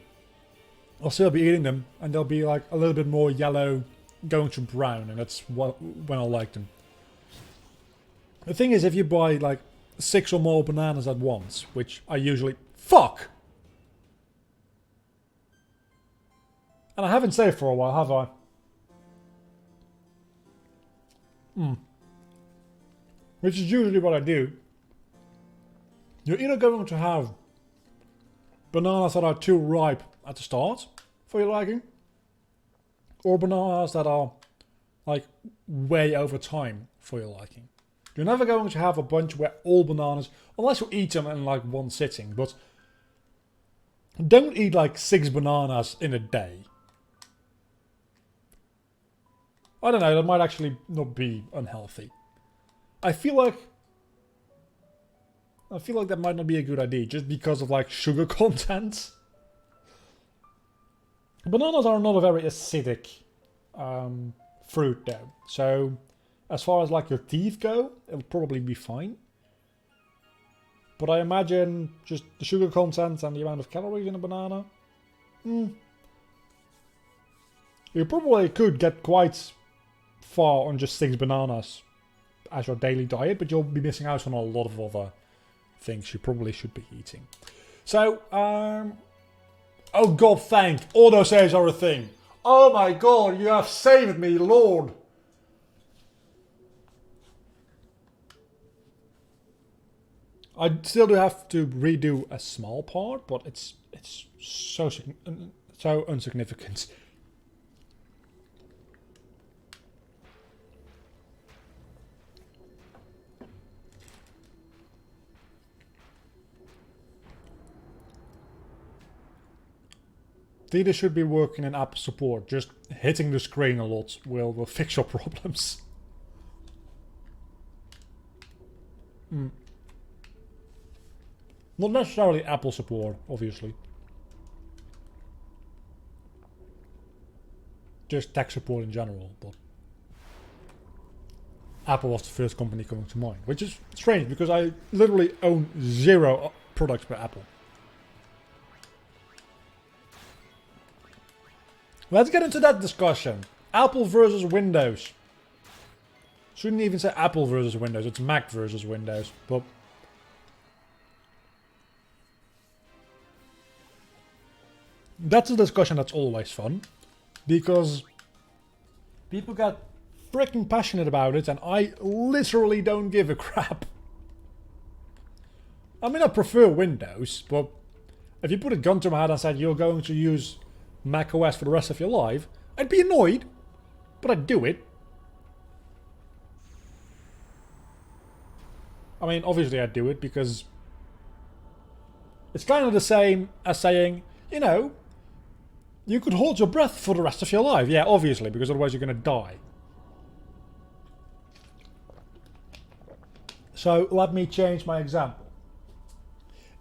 I'll still be eating them and they'll be like a little bit more yellow going to brown, and that's when I like them. The thing is, if you buy like 6 or more bananas at once, which I usually... Fuck! And I haven't saved for a while, have I? Which is usually what I do. You're either going to have bananas that are too ripe at the start for your liking, or bananas that are like way over time for your liking. You're never going to have a bunch where all bananas, unless you eat them in like one sitting, but don't eat like 6 bananas in a day. I don't know, that might actually not be unhealthy. I feel like that might not be a good idea just because of like sugar content. Bananas are not a very acidic fruit though. So as far as like your teeth go, it'll probably be fine. But I imagine just the sugar content and the amount of calories in a banana. You probably could get quite far on just 6 bananas as your daily diet, but you'll be missing out on a lot of other things you probably should be eating. So, oh god, thank! Autosaves are a thing. Oh my god, you have saved me, Lord! I still do have to redo a small part, but it's so insignificant. Data should be working in app support. Just hitting the screen a lot will fix your problems. Not necessarily Apple support, obviously. Just tech support in general, but Apple was the first company coming to mind. Which is strange, because I literally own 0 products by Apple. Let's get into that discussion. Apple versus Windows. Shouldn't even say Apple versus Windows, it's Mac versus Windows, but... That's a discussion that's always fun, because people get freaking passionate about it and I literally don't give a crap. I mean, I prefer Windows, but if you put a gun to my head and said you're going to use Mac OS for the rest of your life, I'd be annoyed, but I'd do it. I mean, obviously I'd do it because it's kind of the same as saying, you know, You could hold your breath for the rest of your life. Yeah, obviously, because otherwise you're going to die. So let me change my example.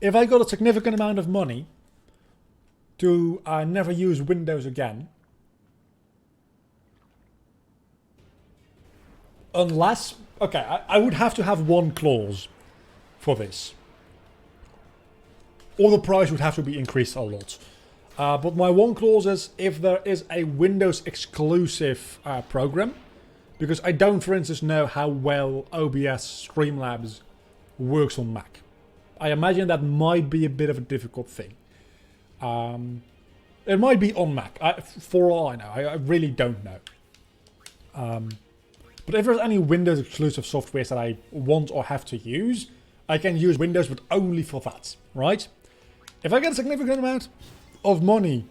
If I got a significant amount of money to never use Windows again, unless... Okay, I would have to have one clause for this. Or the price would have to be increased a lot. But my one clause is if there is a Windows exclusive program, because I don't, for instance, know how well OBS Streamlabs works on Mac. I imagine that might be a bit of a difficult thing. It might be on Mac, for all I know. I really don't know. But if there's any Windows exclusive software that I want or have to use, I can use Windows, but only for that, right? If I get a significant amount of money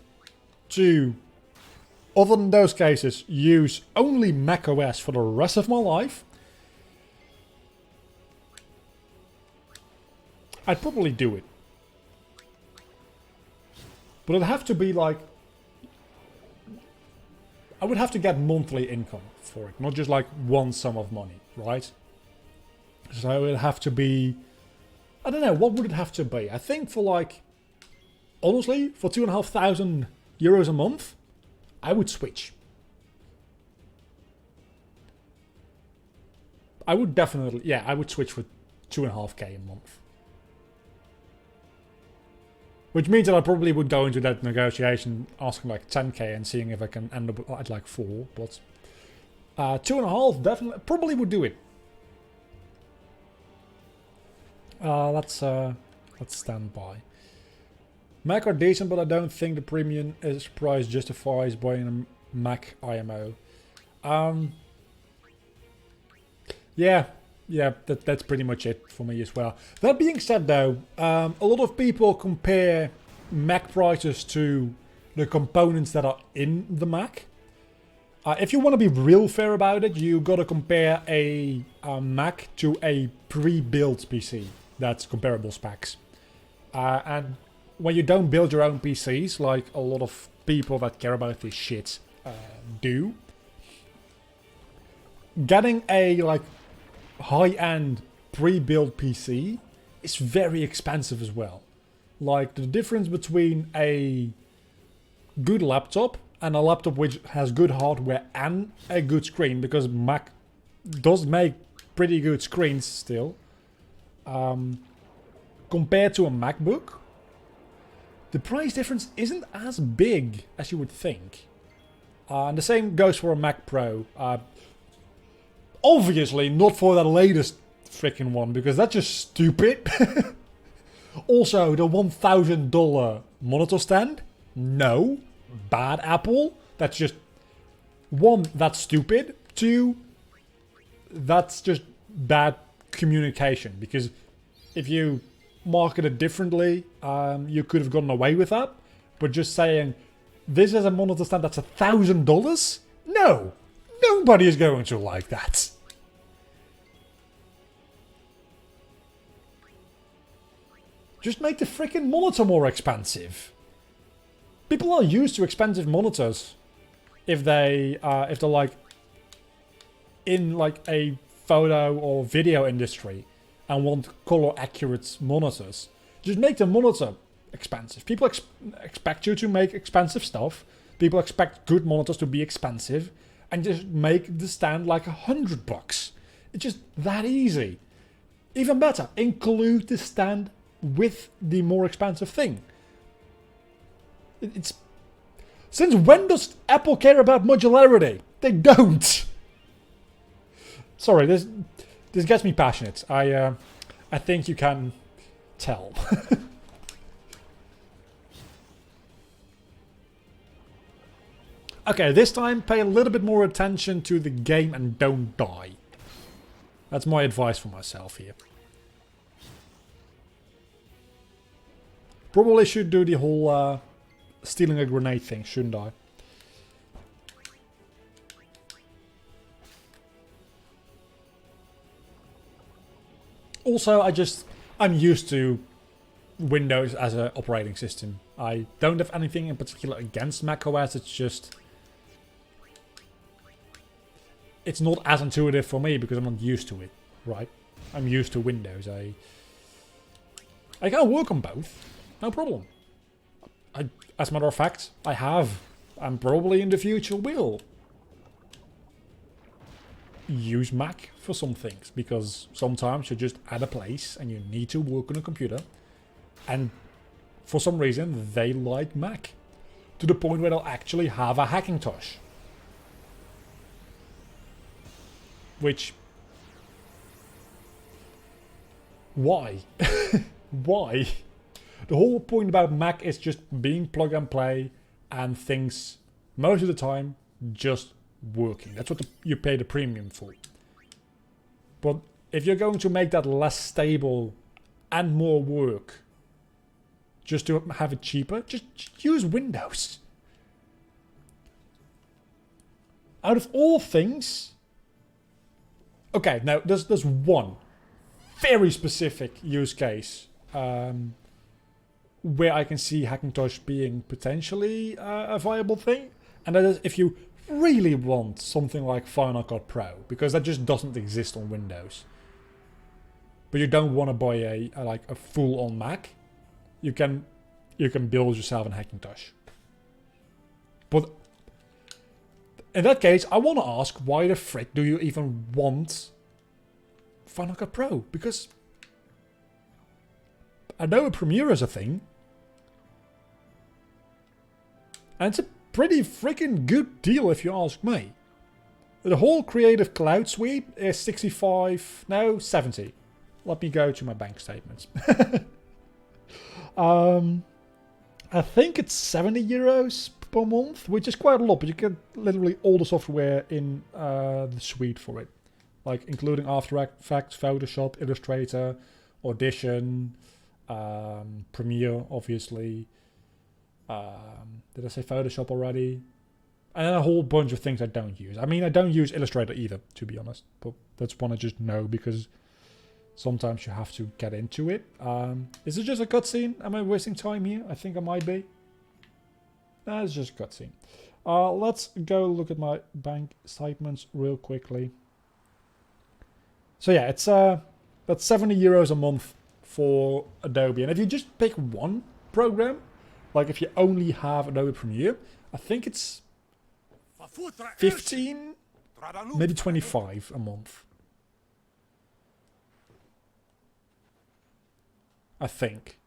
to, other than those cases, use only macOS for the rest of my life, I'd probably do it. But it'd have to be like... I would have to get monthly income for it, not just like one sum of money, right? So it'd have to be... I don't know, what would it have to be? I think for like... Honestly, for €2,500 a month, I would switch. I would definitely... Yeah, I would switch for 2.5k a month. Which means that I probably would go into that negotiation asking like 10k and seeing if I can end up at like 4. But 2.5 definitely probably would do it. Let's stand by. Mac are decent, but I don't think the premium price justifies buying a Mac IMO. Yeah, that's pretty much it for me as well. That being said though, a lot of people compare Mac prices to the components that are in the Mac. If you want to be real fair about it, you gotta compare a Mac to a pre-built PC that's comparable specs. And when you don't build your own PCs, like a lot of people that care about this shit do, getting a like high-end pre-built PC is very expensive as well. Like the difference between a good laptop and a laptop which has good hardware and a good screen, because Mac does make pretty good screens still, compared to a MacBook, the price difference isn't as big as you would think. And the same goes for a Mac Pro. Obviously not for the latest freaking one, because that's just stupid. Also, the $1,000 monitor stand? No. Bad Apple. That's just... 1, that's stupid. 2, that's just bad communication. Because if you market it differently, you could have gotten away with that. But just saying, this is a monitor stand that's $1,000? No. Nobody is going to like that. Just make the freaking monitor more expensive. People are used to expensive monitors if they're like in like a photo or video industry and want color accurate monitors. Just make the monitor expensive. People expect you to make expensive stuff. People expect good monitors to be expensive, and just make the stand like $100. It's just that easy. Even better, include the stand with the more expensive thing. It's... Since when does Apple care about modularity? They don't. Sorry, this gets me passionate. I think you can tell. Okay, this time pay a little bit more attention to the game and don't die. That's my advice for myself here. Probably should do the whole stealing a grenade thing, shouldn't I? Also, I'm used to Windows as an operating system. I don't have anything in particular against macOS. It's just it's not as intuitive for me because I'm not used to it, right? I'm used to Windows. I can work on both, no problem. As a matter of fact, I have, and probably in the future will, use Mac for some things, because sometimes you're just at a place and you need to work on a computer, and for some reason they like Mac, to the point where they'll actually have a Hackintosh. Which... why? Why? The whole point about Mac is just being plug and play and things, most of the time, just working. That's what you pay the premium for. But if you're going to make that less stable and more work just to have it cheaper, just use Windows. Out of all things... okay, now there's one very specific use case where I can see Hackintosh being potentially a viable thing, and that is if you really want something like Final Cut Pro, because that just doesn't exist on Windows. But you don't want to buy a full-on Mac. You can build yourself an Hackintosh. But in that case, I want to ask, why the frick do you even want Final Cut Pro? Because I know Premiere is a thing, and it's a pretty freaking good deal if you ask me. The whole Creative Cloud suite is 65, no, 70. Let me go to my bank statements. I think it's 70 euros per month, which is quite a lot, but you get literally all the software in the suite for it. Like including After Effects, Photoshop, Illustrator, Audition, Premiere, obviously. Did I say Photoshop already? And then a whole bunch of things I don't use. I mean, I don't use Illustrator either, to be honest. But that's one I just know because sometimes you have to get into it. Is it just a cutscene? Am I wasting time here? I think I might be. No, it's just a cutscene. Let's go look at my bank statements real quickly. So yeah, it's that's 70 euros a month for Adobe. And if you just pick one program, like if you only have Adobe Premiere, I think it's 15, maybe 25 a month. I think.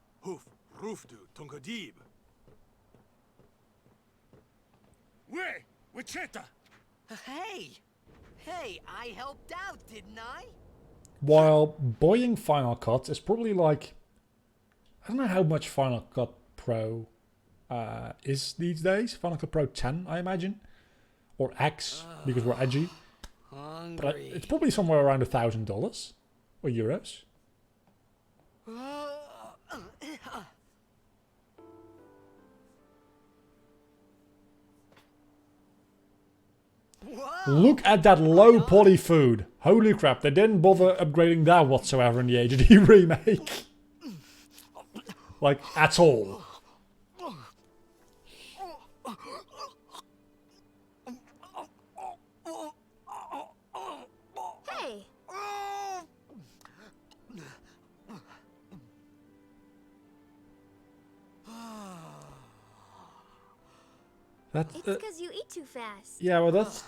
Hey, I helped out, didn't I? While buying Final Cut is probably like... I don't know how much Final Cut Pro is these days. Final Cut Pro 10, I imagine. Or X, because we're edgy. But it's probably somewhere around $1,000 or euros. Whoa. Look at that low poly food. Holy crap, they didn't bother upgrading that whatsoever in the HD remake. Like, at all. Hey! That's, It's because you eat too fast. yeah, well, that's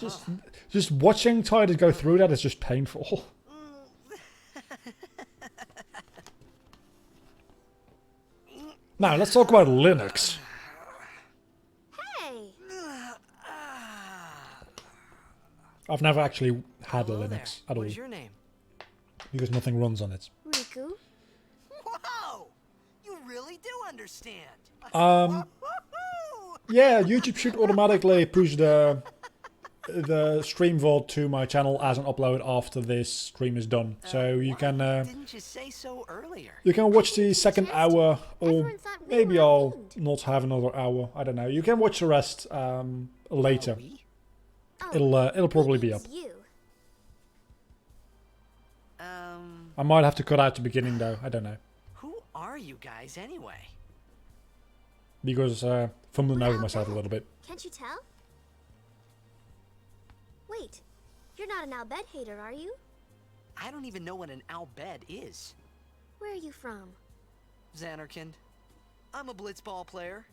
just watching Titus go through that is just painful. Now, let's talk about Linux. Hey! I've never actually had a Hello Linux there. at all, What's your name? because nothing runs on it. Riku? Whoa! You really do understand. Yeah, YouTube should automatically push the stream vault to my channel as an upload after this stream is done. So you can Didn't you say so earlier? you can watch the second hour, or Everyone thought we maybe were I'll named. not have another hour. I don't know. You can watch the rest later. We? Oh, It'll probably be up. it's you. I might have to cut out the beginning though. I don't know. Who are you guys anyway? Because fumbling We're over Al myself a Bhed. little bit. Can't you tell? Wait, you're not an Al Bhed hater, are you? I don't even know what an Al Bhed is. Where are you from? Xanarkand. I'm a blitzball player.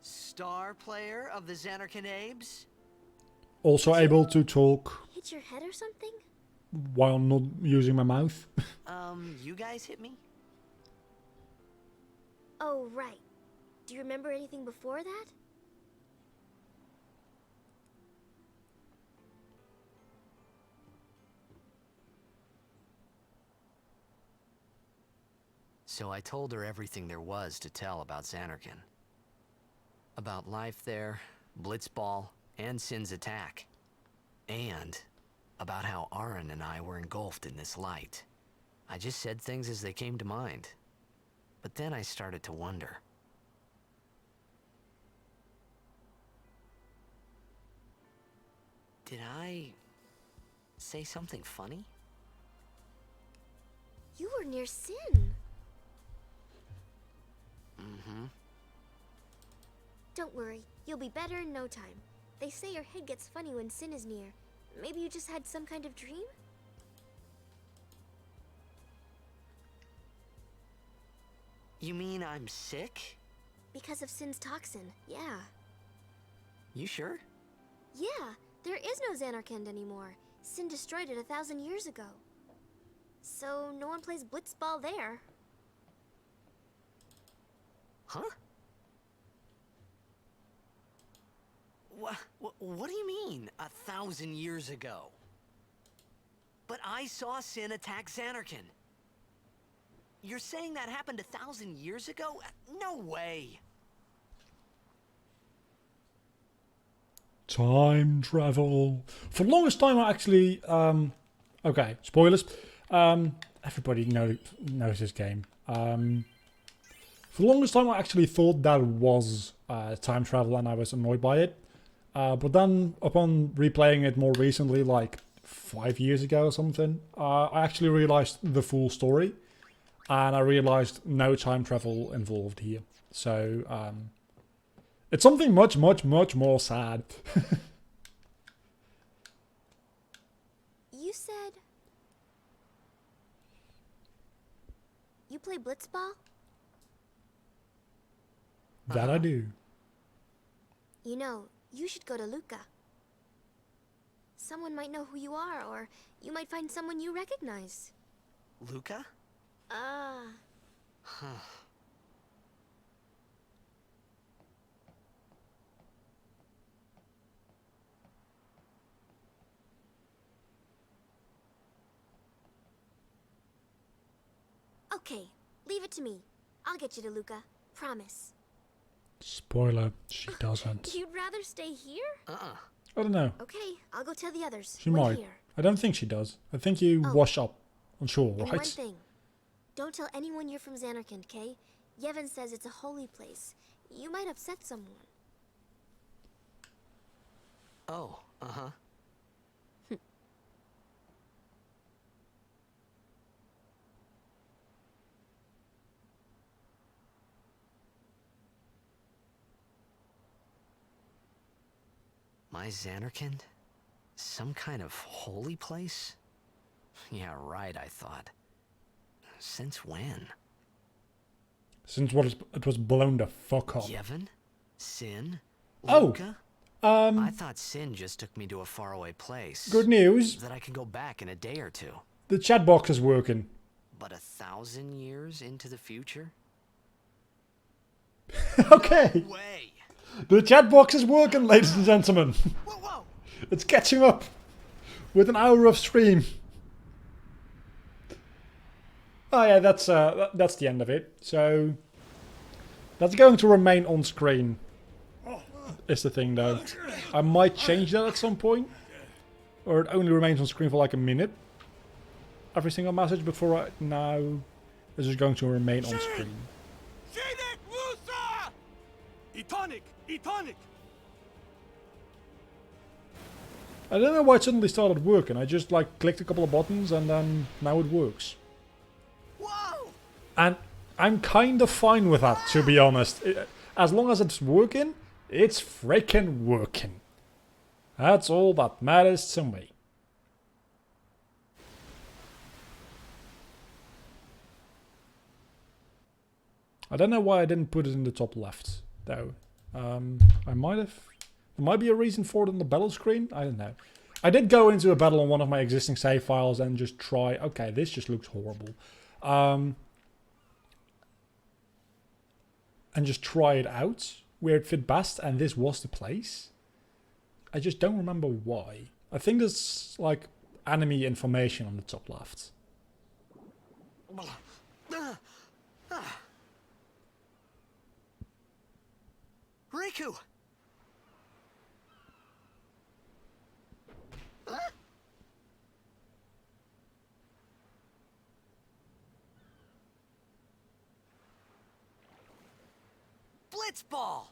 Star player of the Xanarkand Abes? Also able to talk Hit your head or something? while not using my mouth. You guys hit me? Oh, right. Do you remember anything before that? So I told her everything there was to tell about Xanarkand. About life there, Blitzball, and Sin's attack. And about how Aaron and I were engulfed in this light. I just said things as they came to mind. But then I started to wonder. Did I say something funny? You were near Sin. Mm-hmm. Don't worry, you'll be better in no time. They say your head gets funny when Sin is near. Maybe you just had some kind of dream? You mean I'm sick? Because of Sin's toxin, yeah. You sure? Yeah, there is no Xanarkand anymore. Sin destroyed it 1,000 years ago. So no one plays blitzball there. Huh? What do you mean, 1,000 years ago? But I saw Sin attack Xanarkand. You're saying that happened 1,000 years ago? No way! Time travel. For the longest time, I actually... okay, spoilers. Everybody knows this game. For the longest time, I actually thought that was time travel and I was annoyed by it. But then, upon replaying it more recently, like 5 years ago or something, I actually realized the full story. And I realized no time travel involved here. So, it's something much, much, much more sad. You said... You play blitzball? That I do. You know, you should go to Luca. Someone might know who you are, or you might find someone you recognize. Luca? Huh. Okay, leave it to me. I'll get you to Luca. Promise. Spoiler, she doesn't. You'd rather stay here? I don't know. Okay, I'll go tell the others. She Wait might. here. I don't think she does. I think you Oh. wash up on shore, And one right? thing. Don't tell anyone you're from Xanarkand, okay? Yevon says it's a holy place. You might upset someone. Oh, uh-huh. My Xanarkand? Some kind of holy place? Yeah, right, I thought. Since when? Since it was blown the fuck up. Yevon? Sin? Oh, Luca? I thought Sin just took me to a faraway place. good news. That I could go back in a day or two. The chat box is working. But 1,000 years into the future? Okay. Way! The chat box is working, ladies and gentlemen. Whoa, whoa! It's catching up with an hour of stream. Oh yeah, that's the end of it. So that's going to remain on screen. Is the thing though. I might change that at some point, or it only remains on screen for like a minute. Every single message, but for right now, this is going to remain on screen. Etonic! Etonic! I don't know why it suddenly started working. I just like clicked a couple of buttons and then now it works. And I'm kind of fine with that, to be honest. As long as it's working, it's freaking working. That's all that matters to me. I don't know why I didn't put it in the top left, though. I might have... There might be a reason for it on the battle screen. I don't know. I did go into a battle on one of my existing save files and just try... Okay, this just looks horrible. And just try it out where it fit best, and this was the place. I just don't remember why. I think there's, like, enemy information on the top left. Riku! Blitzball!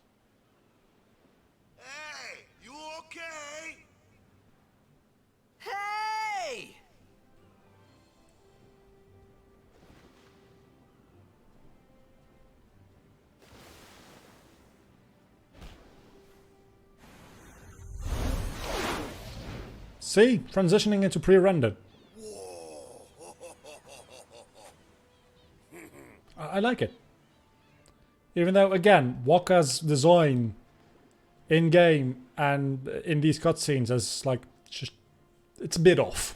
Hey, you okay? Hey! See? Transitioning into pre-rendered. I like it. Even though, again, Waka's design in-game and in these cutscenes is like, just, it's a bit off.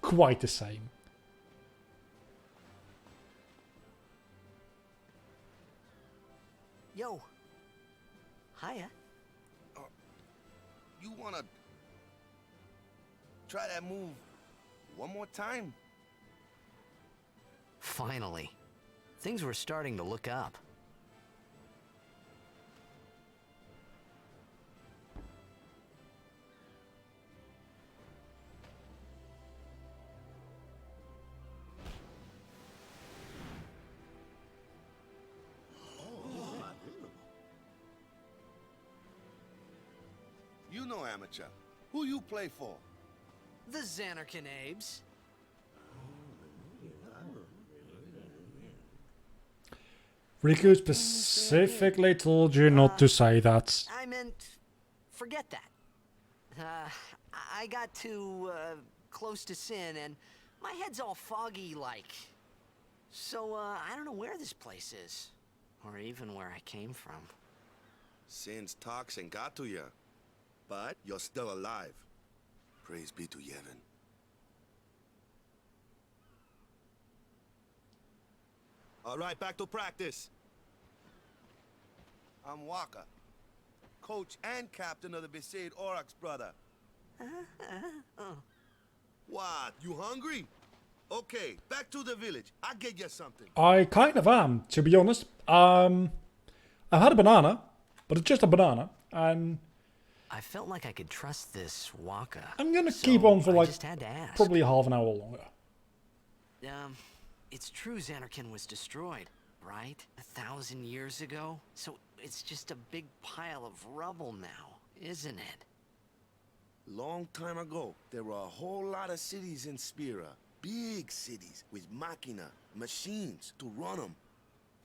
Quite the same. Yo. Hiya. You wanna try that move one more time? Finally. Things were starting to look up. You know, amateur. Who you play for? The Xanarkin Abes. Riku specifically told you not to say that. I meant, forget that. I got too close to Sin, and my head's all foggy like. So, I don't know where this place is, or even where I came from. Sin's toxin got to you, but you're still alive. Praise be to Yevon. All right, back to practice. I'm Waka, coach and captain of the Besaid Aurochs, brother. What, you hungry? Okay, back to the village. I'll get you something. I kind of am, to be honest. I've had a banana, but it's just a banana, and I felt like I could trust this Waka. I'm gonna so keep on for I like just had to ask. probably half an hour longer. It's true Xanarkin was destroyed, right? 1,000 years ago? So it's just a big pile of rubble now, isn't it? Long time ago, there were a whole lot of cities in Spira. Big cities with machina, machines to run them.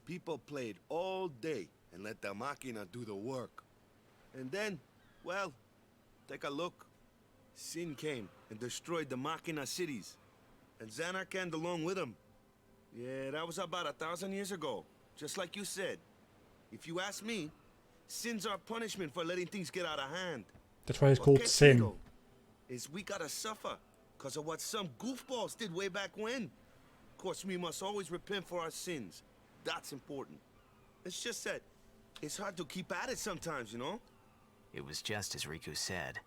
People played all day and let the machina do the work. And then, well, take a look. Sin came and destroyed the machina cities. And Xanarkand along with him. Yeah, that was about 1,000 years ago. Just like you said. If you ask me, Sin's our punishment for letting things get out of hand. That's why it's What called gets Sin. me, though, is we gotta suffer because of what some goofballs did way back when. Of course, we must always repent for our sins. That's important. It's just that it's hard to keep at it sometimes, you know? It was just as Riku said.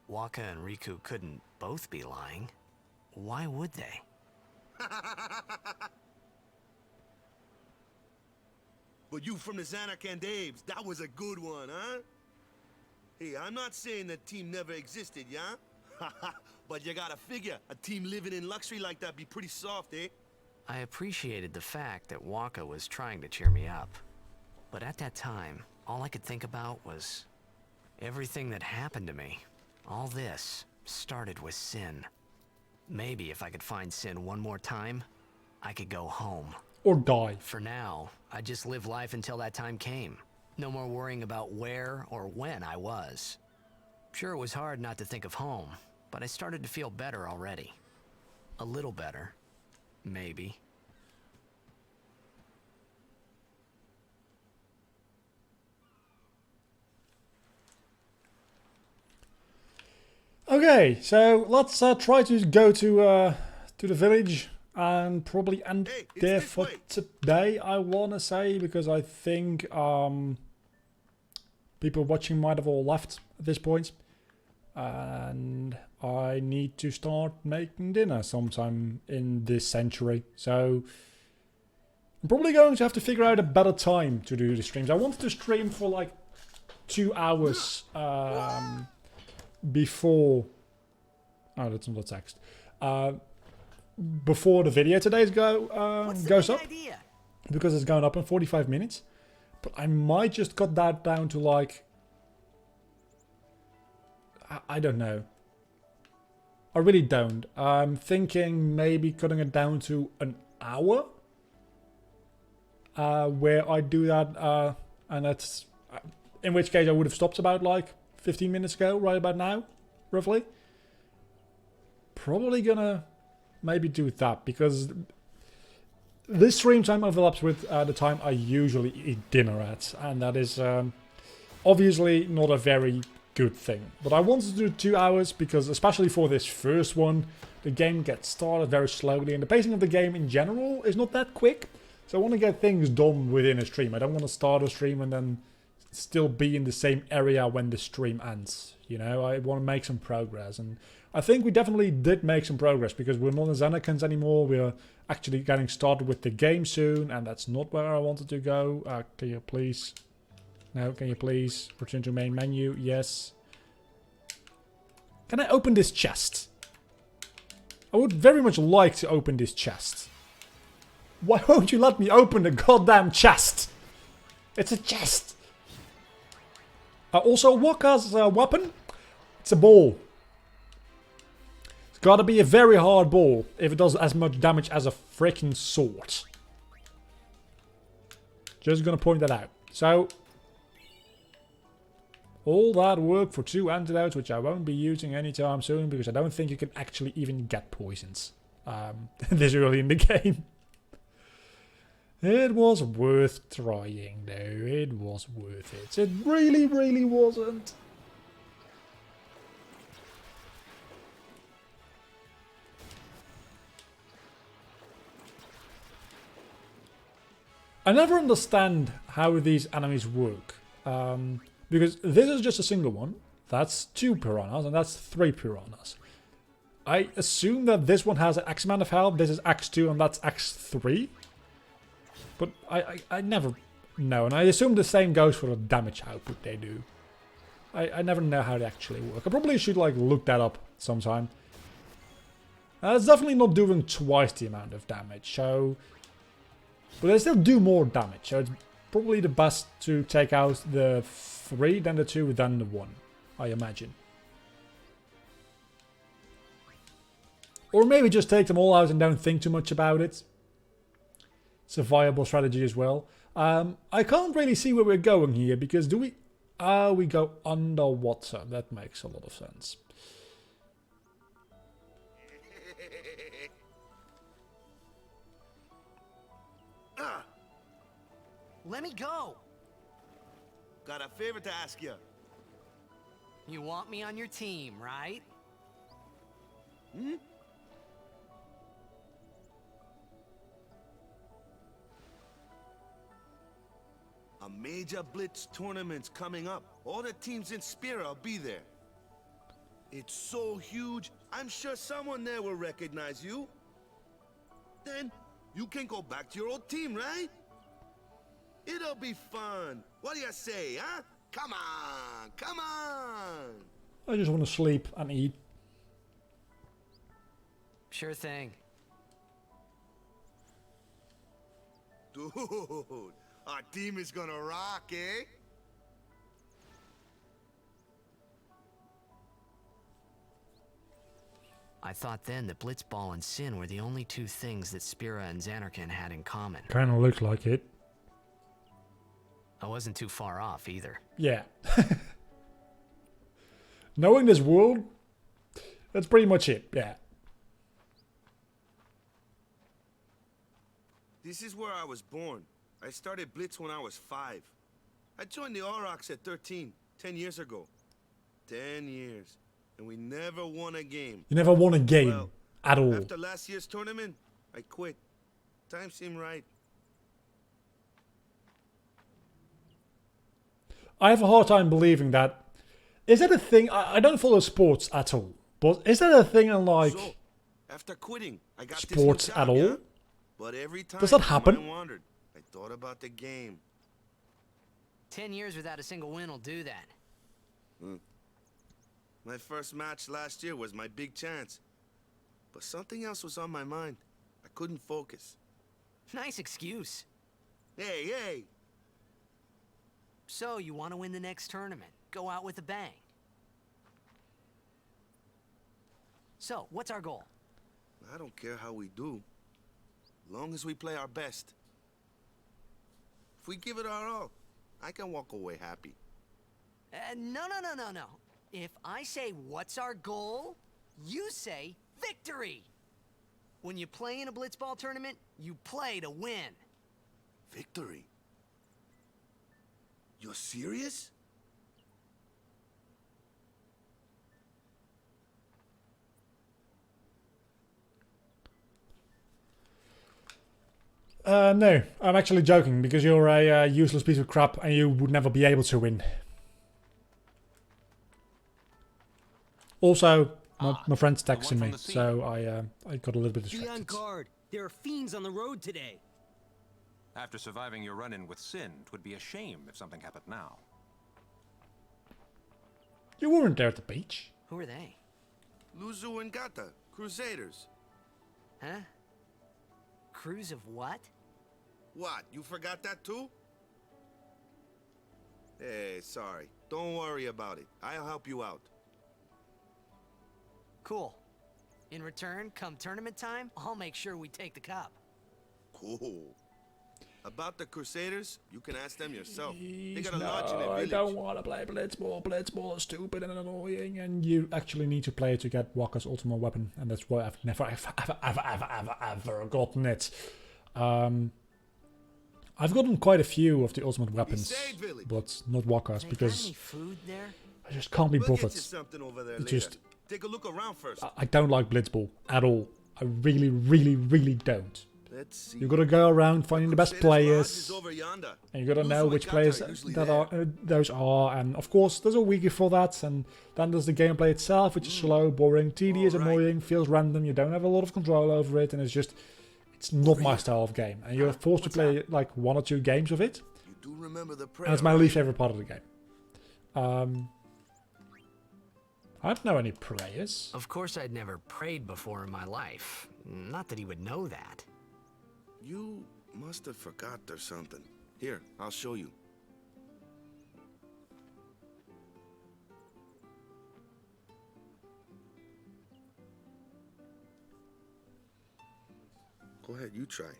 Waka and Riku couldn't both be lying. Why would they? But you from the Xanarkand Abes, that was a good one, huh? Hey, I'm not saying that team never existed, yeah? But you gotta figure, a team living in luxury like that be pretty soft, eh? I appreciated the fact that Waka was trying to cheer me up. But at that time, all I could think about was everything that happened to me. All this started with Sin. Maybe if I could find Sin one more time, I could go home. Or die. For now, I just live life until that time came. No more worrying about where or when I was. Sure, it was hard not to think of home, but I started to feel better already. A little better. Maybe. Okay, so let's try to go to the village and probably end Hey, it's there this for way. today, I want to say, because I think people watching might have all left at this point. And I need to start making dinner sometime in this century. So I'm probably going to have to figure out a better time to do the streams. I wanted to stream for like 2 hours before... Oh, that's not a text. Before the video today's goes up. Idea? Because it's going up in 45 minutes. But I might just cut that down to like... I don't know. I really don't. I'm thinking maybe cutting it down to an hour. Where I do that. And that's... in which case I would have stopped about like 15 minutes ago. Right about now. Roughly. Probably gonna maybe do that. Because this stream time overlaps with the time I usually eat dinner at. And that is obviously not a very good thing. But I wanted to do 2 hours because, especially for this first one, the game gets started very slowly. And the pacing of the game in general is not that quick. So I want to get things done within a stream. I don't want to start a stream and then still be in the same area when the stream ends. You know, I want to make some progress. And I think we definitely did make some progress because we're not as Anakin's anymore. We're actually getting started with the game soon, and that's not where I wanted to go. Can you please... No, can you please return to main menu? Yes. Can I open this chest? I would very much like to open this chest. Why won't you let me open the goddamn chest? It's a chest. Also, what has a weapon? It's a ball. It's gotta be a very hard ball if it does as much damage as a freaking sword. Just gonna point that out. So, all that work for 2 antidotes, which I won't be using anytime soon because I don't think you can actually even get poisons this early in the game. It was worth trying though, it was worth it. It really, really wasn't. I never understand how these enemies work. Because this is just a single one. That's 2 piranhas and that's 3 piranhas. I assume that this one has an X amount of health, this is X2 and that's X3. But I never know. And I assume the same goes for the damage output they do. I never know how they actually work. I probably should like look that up sometime. It's definitely not doing twice the amount of damage. So, but they still do more damage. So it's probably the best to take out the 3, then the 2, then the 1. I imagine. Or maybe just take them all out and don't think too much about it. It's a viable strategy as well. I can't really see where we're going here because do we... we go underwater. That makes a lot of sense. Let me go! Got a favor to ask you. You want me on your team, right? Hmm? A major blitz tournament's coming up. All the teams in Spira will be there. It's so huge, I'm sure someone there will recognize you. Then, you can go back to your old team, right? It'll be fun. What do you say, huh? Come on, come on! I just want to sleep and eat. Sure thing. Dude, our team is gonna rock, eh? I thought then that Blitzball and Sin were the only two things that Spira and Xanarkand had in common. Kind of looks like it. I wasn't too far off either. Yeah. Knowing this world, that's pretty much it, yeah. This is where I was born. I started Blitz when I was 5. I joined the Aurochs at 13, 10 years ago. 10 years. And we never won a game. You never won a game Well, at all. After last year's tournament, I quit. Time seemed right. I have a hard time believing that. Is that a thing? I don't follow sports at all. But is that a thing in like So, after quitting, I got sports this new at job, all? yeah? But every time Does that my happen? mind wandered, I thought about the game. 10 years without a single win will do that. My first match last year was my big chance. But something else was on my mind. I couldn't focus. Nice excuse. Hey! So, you want to win the next tournament. Go out with a bang. So, what's our goal? I don't care how we do. Long as we play our best. If we give it our all, I can walk away happy. No. If I say, what's our goal? You say, victory! When you play in a blitzball tournament, you play to win. Victory? You're serious? No, I'm actually joking because you're a useless piece of crap and you would never be able to win. Also, my friend's texting me, so I got a little bit Be on distracted. guard. There are fiends on the road today. After surviving your run-in with Sin, it would be a shame if something happened now. You weren't there at the beach. Who are they? Luzu and Gata, Crusaders. Huh? Crews of what? What, you forgot that too? Hey, sorry. Don't worry about it. I'll help you out. Cool. In return, come tournament time, I'll make sure we take the cup. Cool. About the Crusaders, you can ask them yourself. They Please, got a lodge in no, a I village. don't want to play Blitzball. Blitzball is stupid and annoying, and you actually need to play it to get Walker's ultimate weapon, and that's why I've never ever gotten it. I've gotten quite a few of the ultimate weapons, but not Walker's They because got any food there? I just can't be We'll get bothered. you something over there It later. just- Take a look around first. I don't like Blitzball at all. I really don't. Let's see. You gotta go around finding the best Crusaders' lodge players. is over yonder. And you gotta Luzu know and which Gata players are usually that there. are those are, and of course there's a wiki for that. And then there's the gameplay itself, which is slow, boring, tedious, Alright. annoying, feels random. You don't have a lot of control over it, and it's not my style of game. And you're forced to play like 1 or 2 games of it, You do remember the prayer, and it's my right? least favorite part of the game. I don't know any prayers. Of course I'd never prayed before in my life. Not that he would know that. You must have forgot or something. Here, I'll show you. Go ahead, you try.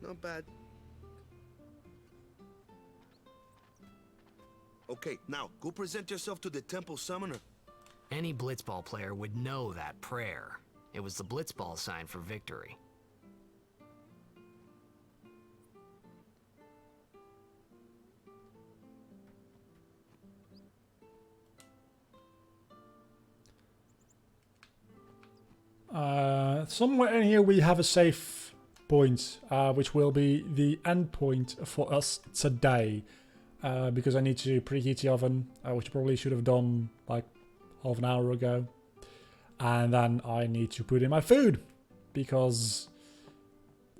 Not bad. Okay, now go present yourself to the temple summoner. Any blitzball player would know that prayer. It was the blitzball sign for victory. Somewhere in here we have a save point, which will be the end point for us today. Because I need to preheat the oven, which I probably should have done like half an hour ago. And then I need to put in my food, because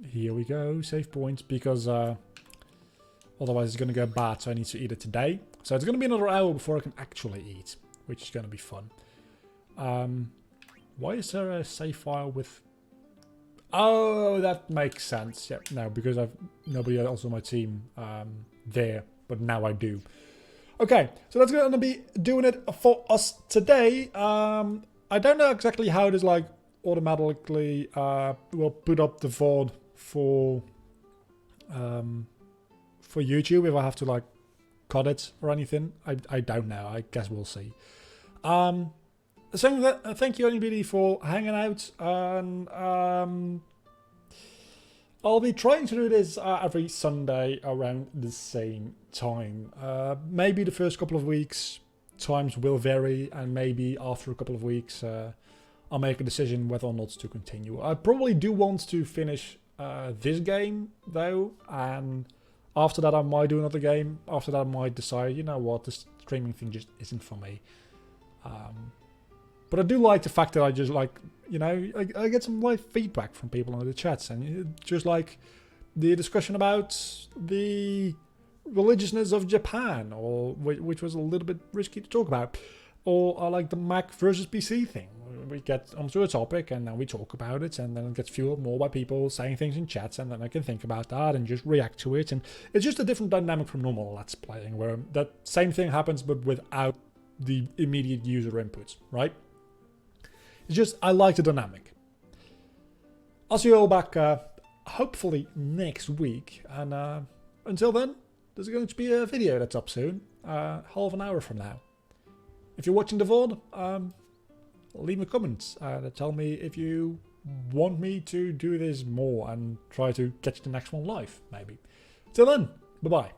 here we go, save point, because otherwise it's going to go bad, so I need to eat it today. So it's going to be another hour before I can actually eat, which is going to be fun. Why is there a save file with... Oh, that makes sense. Yeah, no, because I've nobody else on my team there, but now I do. Okay, so that's going to be doing it for us today. I don't know exactly how it is like automatically will put up the VOD for YouTube if I have to like cut it or anything. I don't know. I guess we'll see. So thank you everybody for hanging out, and I'll be trying to do this every Sunday around the same time. Maybe the first couple of weeks times will vary, and maybe after a couple of weeks I'll make a decision whether or not to continue. I probably do want to finish this game though, and after that I might do another game. After that I might decide, you know what, this streaming thing just isn't for me. But I do like the fact that I just like, you know, I get some live feedback from people in the chats, and just like the discussion about the religiousness of Japan, or which was a little bit risky to talk about, or like the Mac versus PC thing. We get onto a topic and then we talk about it, and then it gets fueled more by people saying things in chats, and then I can think about that and just react to it. And it's just a different dynamic from normal Let's Playing, where that same thing happens but without the immediate user inputs, right? It's just, I like the dynamic. I'll see you all back hopefully next week, and until then, there's going to be a video that's up soon, half an hour from now. If you're watching the VOD, leave me comments and tell me if you want me to do this more and try to catch the next one live, maybe. Till then, bye-bye.